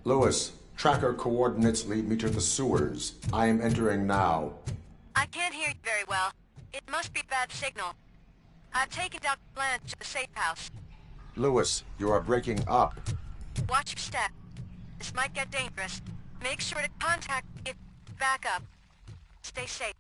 Lewis, tracker coordinates lead me to the sewers. I am entering now. I can't hear you very well. It must be bad signal. I've taken Dr. Blanche to the safe house. Lewis, you are breaking up. Watch your step. This might get dangerous. Make sure to contact me. Back up. Stay safe.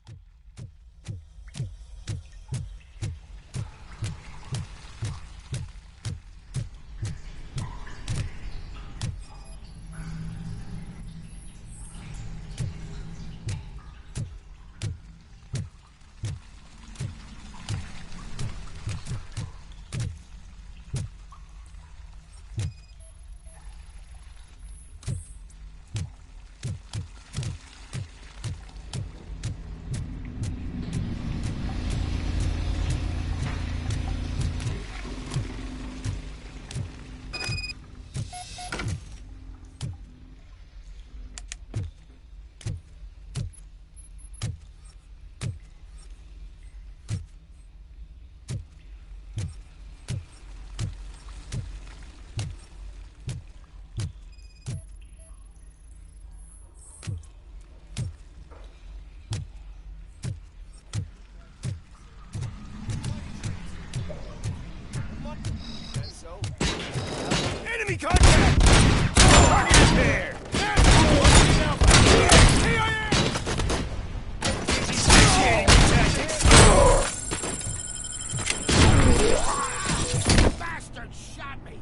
Enemy contact! Target is there! Bastard shot me!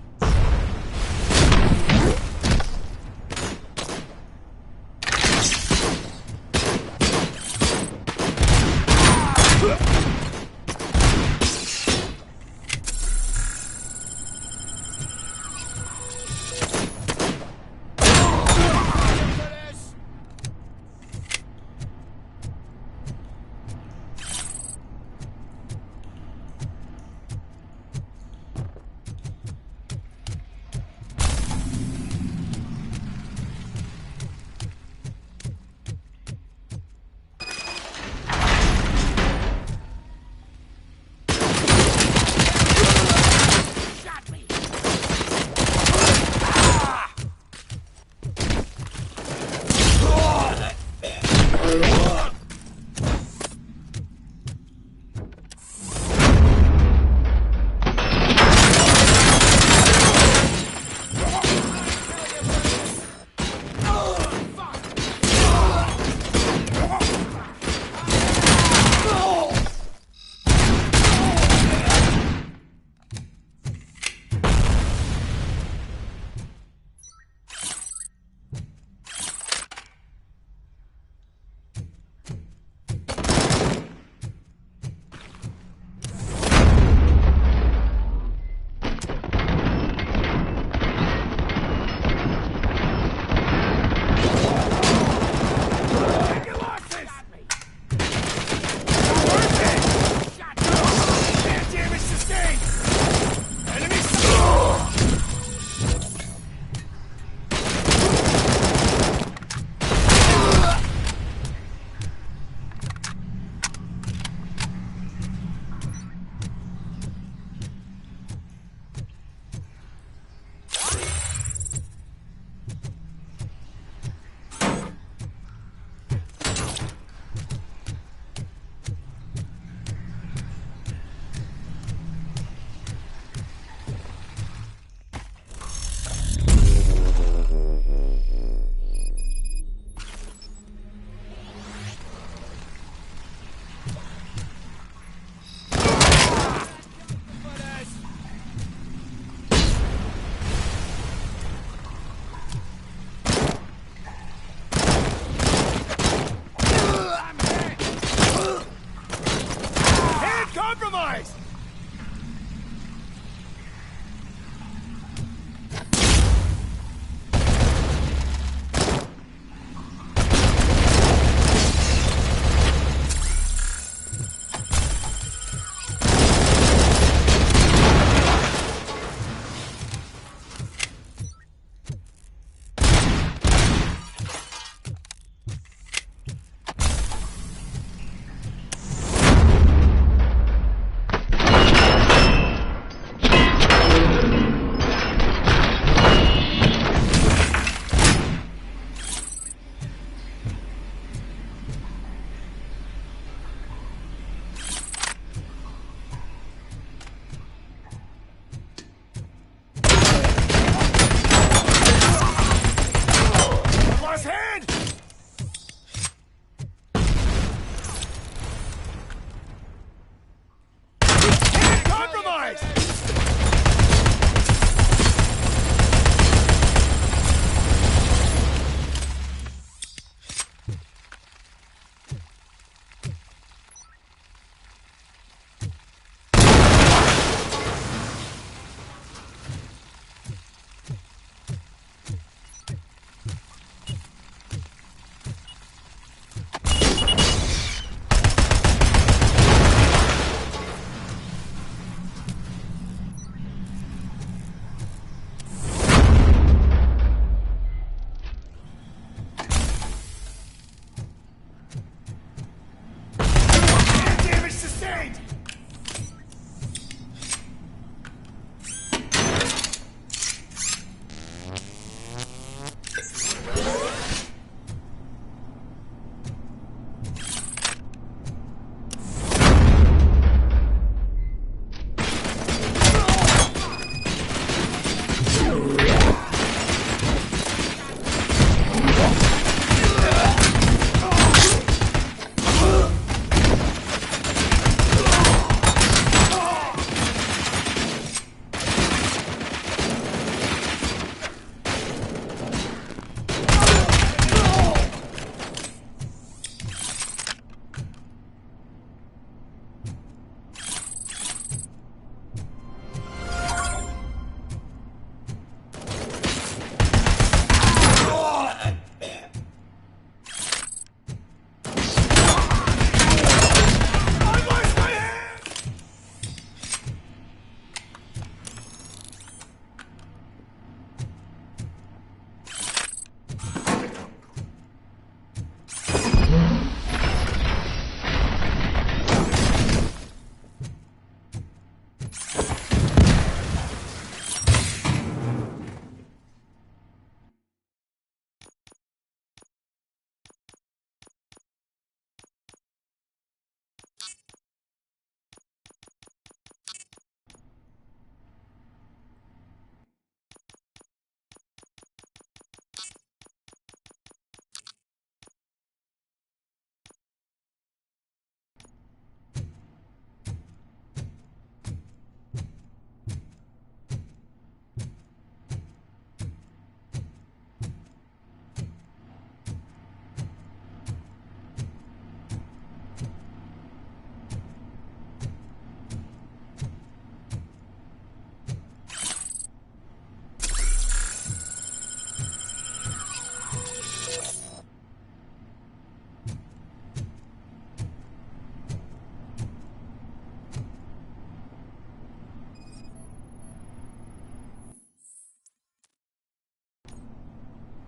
Compromise!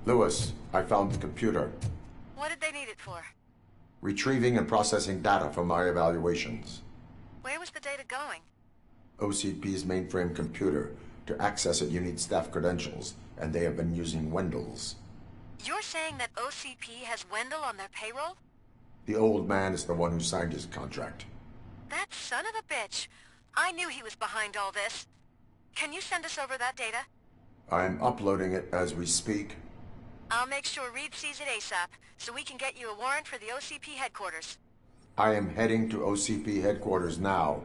Lewis, I found the computer. What did they need it for? Retrieving and processing data from my evaluations. Where was the data going? OCP's mainframe computer. To access it, you need staff credentials, and they have been using Wendell's. You're saying that OCP has Wendell on their payroll? The old man is the one who signed his contract. That son of a bitch. I knew he was behind all this. Can you send us over that data? I'm uploading it as we speak. I'll make sure Reed sees it ASAP, so we can get you a warrant for the OCP headquarters. I am heading to OCP headquarters now.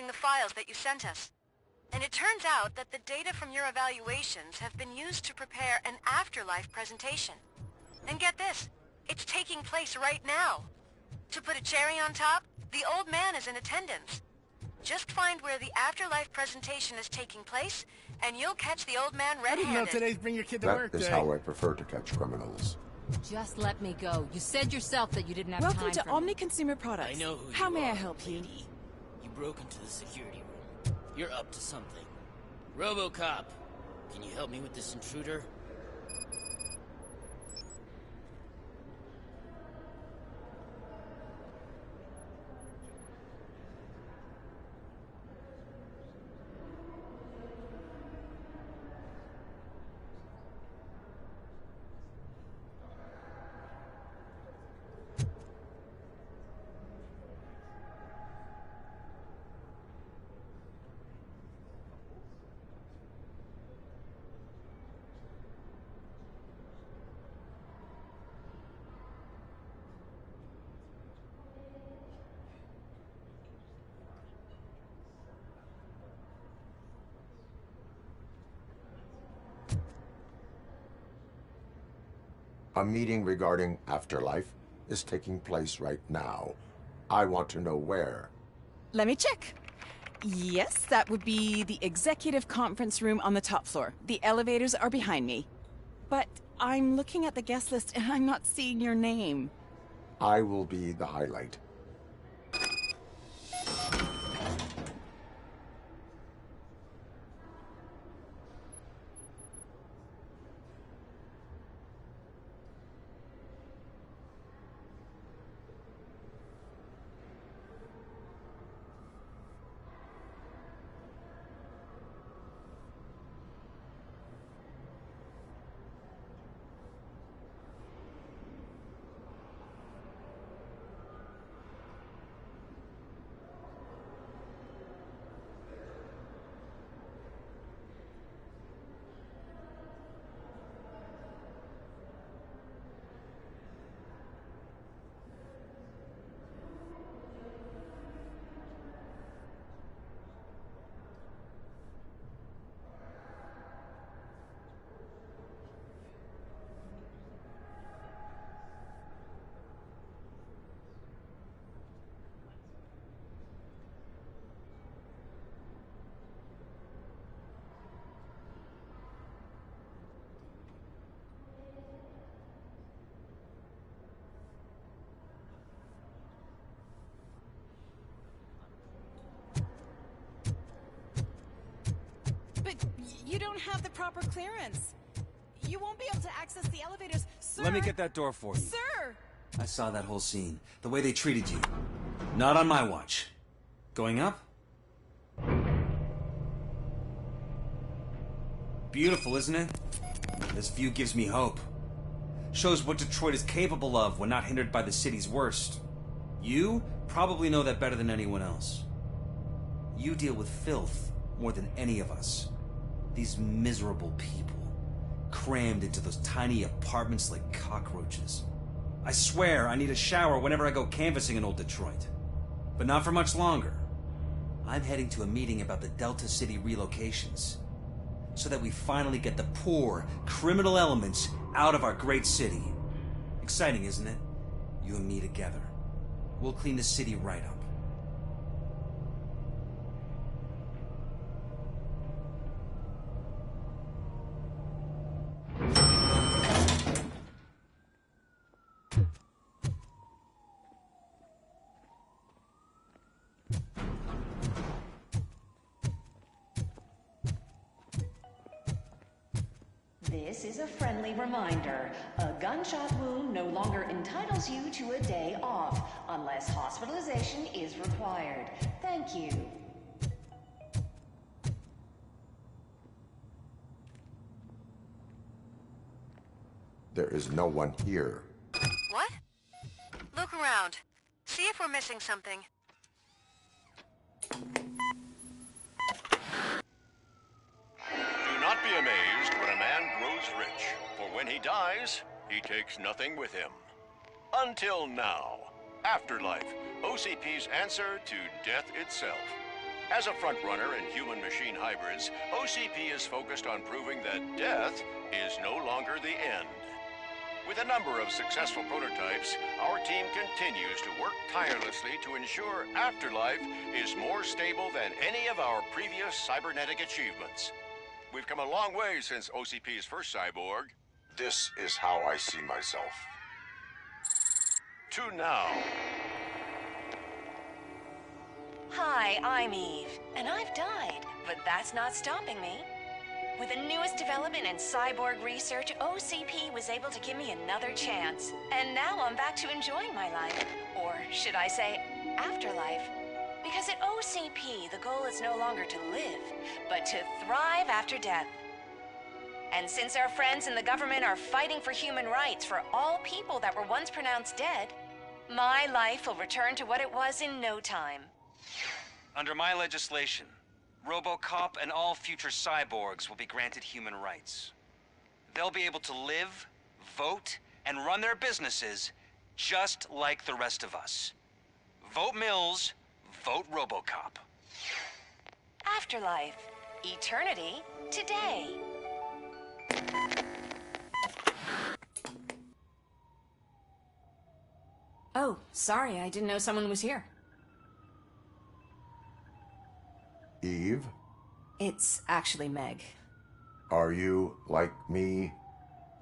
analyzing the files that you sent us. And it turns out that the data from your evaluations have been used to prepare an afterlife presentation. And get this, it's taking place right now. To put a cherry on top, the old man is in attendance. Just find where the afterlife presentation is taking place, and you'll catch the old man red-handed. I didn't know today's bring your kid to work That is day. how I prefer to catch criminals. Just let me go. You said yourself that you didn't have Welcome time to for Omni Consumer Products. I know who How you may are, I help you? lady. You broke into the security room. You're up to something. RoboCop, can you help me with this intruder? A meeting regarding afterlife is taking place right now. I want to know where. Let me check. Yes, that would be the executive conference room on the top floor. The elevators are behind me. But I'm looking at the guest list and I'm not seeing your name. I will be the highlight. But you don't have the proper clearance. You won't be able to access the elevators, sir. Let me get that door for you. Sir! I saw that whole scene. The way they treated you. Not on my watch. Going up? Beautiful, isn't it? This view gives me hope. Shows what Detroit is capable of when not hindered by the city's worst. You probably know that better than anyone else. You deal with filth more than any of us. These miserable people, crammed into those tiny apartments like cockroaches. I swear I need a shower whenever I go canvassing in old Detroit. But not for much longer. I'm heading to a meeting about the Delta City relocations, so that we finally get the poor, criminal elements out of our great city. Exciting, isn't it? You and me together. We'll clean the city right up. This is a friendly reminder. A gunshot wound no longer entitles you to a day off, unless hospitalization is required. Thank you. There is no one here. What? Look around. See if we're missing something. Do not be amazed when a man grows rich, for when he dies, he takes nothing with him. Until now. Afterlife, OCP's answer to death itself. As a frontrunner in human-machine hybrids, OCP is focused on proving that death is no longer the end. With a number of successful prototypes, our team continues to work tirelessly to ensure Afterlife is more stable than any of our previous cybernetic achievements. We've come a long way since OCP's first cyborg. This is how I see myself. To now. Hi, I'm Eve, and I've died, but that's not stopping me. With the newest development in cyborg research, OCP was able to give me another chance. And now I'm back to enjoying my life. Or should I say, afterlife. Because at OCP, the goal is no longer to live, but to thrive after death. And since our friends in the government are fighting for human rights for all people that were once pronounced dead, my life will return to what it was in no time. Under my legislation, RoboCop and all future cyborgs will be granted human rights. They'll be able to live, vote, and run their businesses just like the rest of us. Vote Mills, vote RoboCop. Afterlife. Eternity. Today. Oh, sorry, I didn't know someone was here. Eve? It's actually Meg. Are you like me?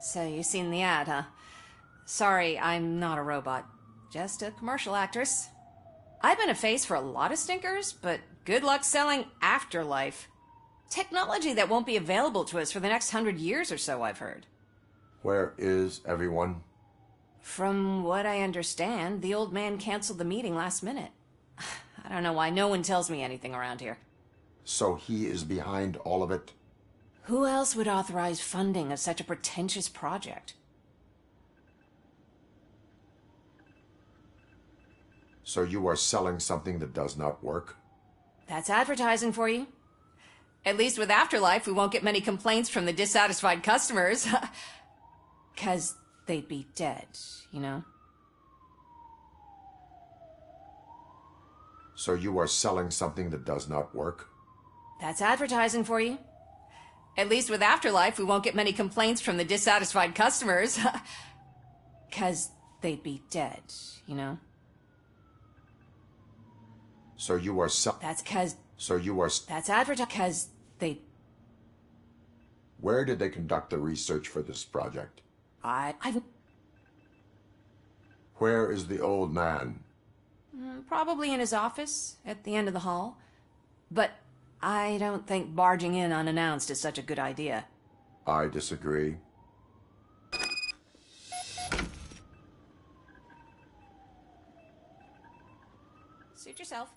So you seen the ad, huh? Sorry, I'm not a robot. Just a commercial actress. I've been a face for a lot of stinkers, but good luck selling Afterlife. Technology that won't be available to us for the next 100 years or so, I've heard. Where is everyone? From what I understand, the old man canceled the meeting last minute. I don't know why no one tells me anything around here. So he is behind all of it? Who else would authorize funding of such a pretentious project? So you are selling something that does not work? That's advertising for you. At least with Afterlife, we won't get many complaints from the dissatisfied customers. 'Cause they'd be dead, you know? So you are selling something that does not work? That's advertising for you. At least with Afterlife, we won't get many complaints from the dissatisfied customers. 'Cause they'd be dead, you know? So you are That's 'cause... So you are... That's advertising 'cause they... Where did they conduct the research for this project? I've... Where is the old man? Probably in his office, at the end of the hall. But I don't think barging in unannounced is such a good idea. I disagree. Suit yourself.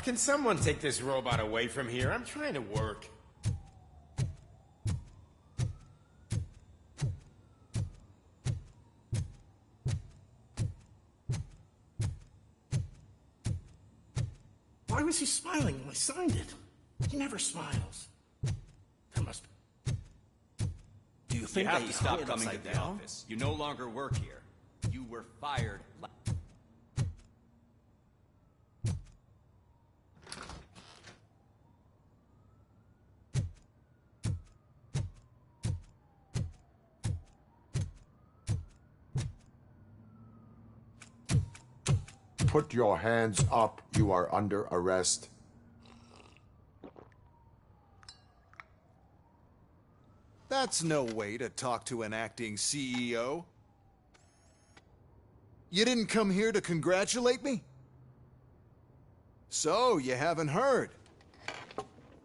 Can someone take this robot away from here? I'm trying to work. Why was he smiling when I signed it? He never smiles. There must be. Do you think have that to stop hit coming to upside the down? office? You no longer work here. You were fired. Put your hands up. You are under arrest. That's no way to talk to an acting CEO. You didn't come here to congratulate me? So, you haven't heard.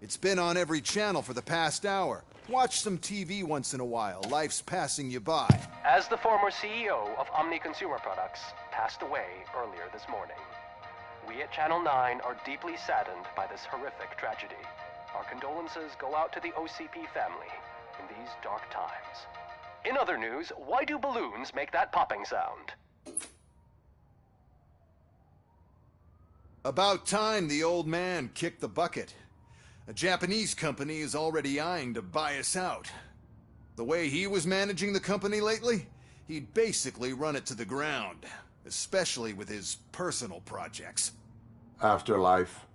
It's been on every channel for the past hour. Watch some TV once in a while. Life's passing you by. As the former CEO of Omni Consumer Products passed away earlier this morning, we at Channel 9 are deeply saddened by this horrific tragedy. Our condolences go out to the OCP family in these dark times. In other news, why do balloons make that popping sound? About time the old man kicked the bucket. A Japanese company is already eyeing to buy us out. The way he was managing the company lately, he'd basically run it to the ground, especially with his personal projects. Afterlife.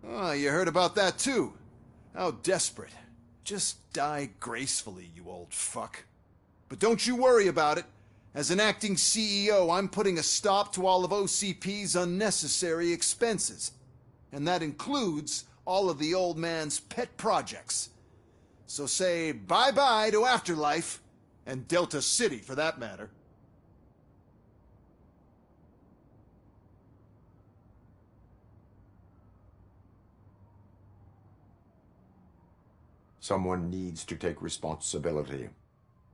Oh, you heard about that too. How desperate. Just die gracefully, you old fuck. But don't you worry about it. As an acting CEO, I'm putting a stop to all of OCP's unnecessary expenses. And that includes all of the old man's pet projects. So say bye-bye to Afterlife, and Delta City for that matter. Someone needs to take responsibility.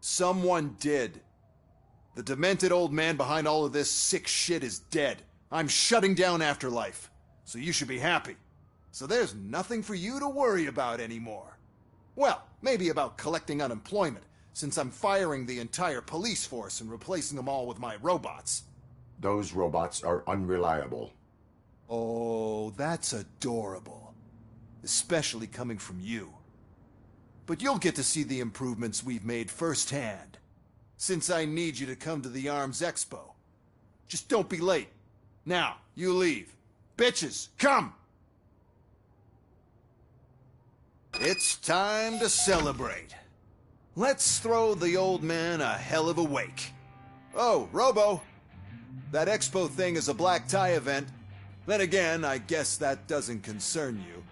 Someone did. The demented old man behind all of this sick shit is dead. I'm shutting down Afterlife, so you should be happy. So there's nothing for you to worry about anymore. Well, maybe about collecting unemployment, since I'm firing the entire police force and replacing them all with my robots. Those robots are unreliable. Oh, that's adorable. Especially coming from you. But you'll get to see the improvements we've made firsthand. Since I need you to come to the Arms Expo. Just don't be late. Now, you leave. Bitches, come! It's time to celebrate. Let's throw the old man a hell of a wake. Oh, Robo! That expo thing is a black tie event. Then again, I guess that doesn't concern you.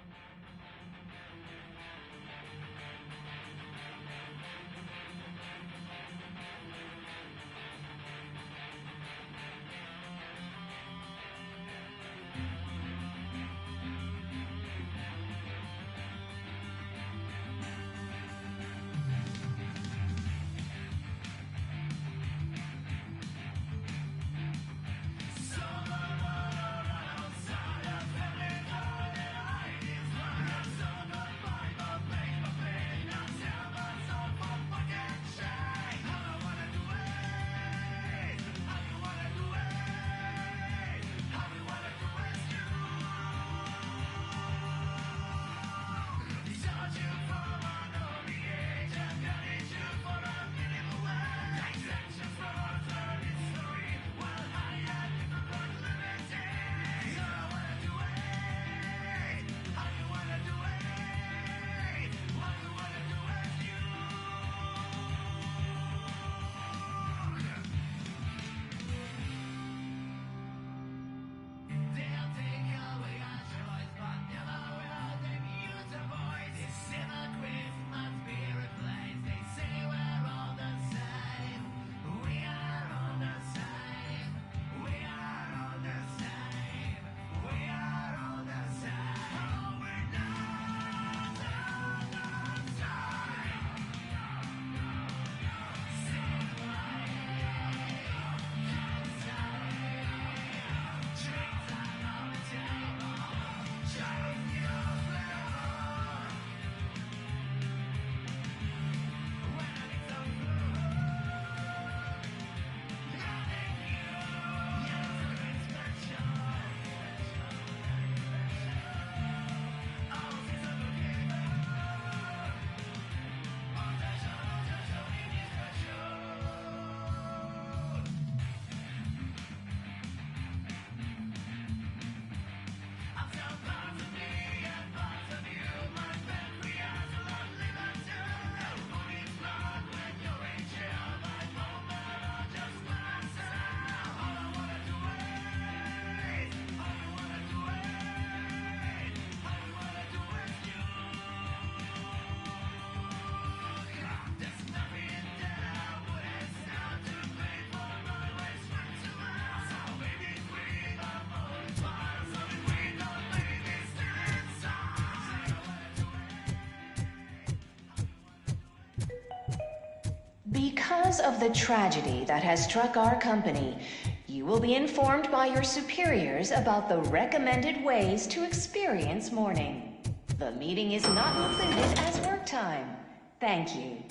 Because of the tragedy that has struck our company, you will be informed by your superiors about the recommended ways to experience mourning. The meeting is not included as work time. Thank you.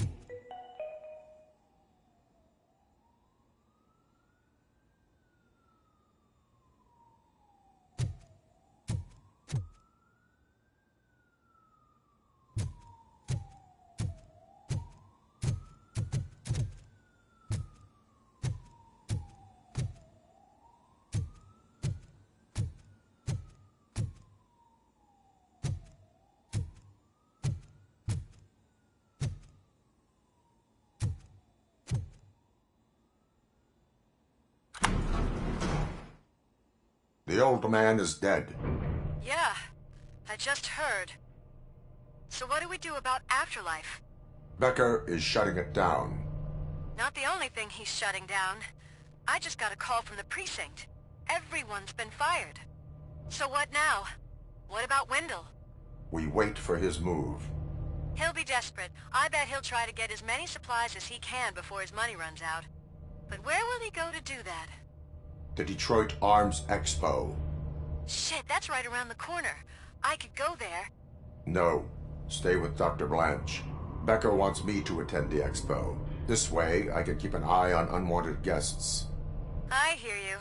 The old man is dead. Yeah, I just heard. So what do we do about afterlife? Becker is shutting it down. Not the only thing he's shutting down. I just got a call from the precinct. Everyone's been fired. So what now? What about Wendell? We wait for his move. He'll be desperate. I bet he'll try to get as many supplies as he can before his money runs out. But where will he go to do that? The Detroit Arms Expo. Shit, that's right around the corner. I could go there. No. Stay with Dr. Blanche. Becker wants me to attend the expo. This way, I can keep an eye on unwanted guests. I hear you.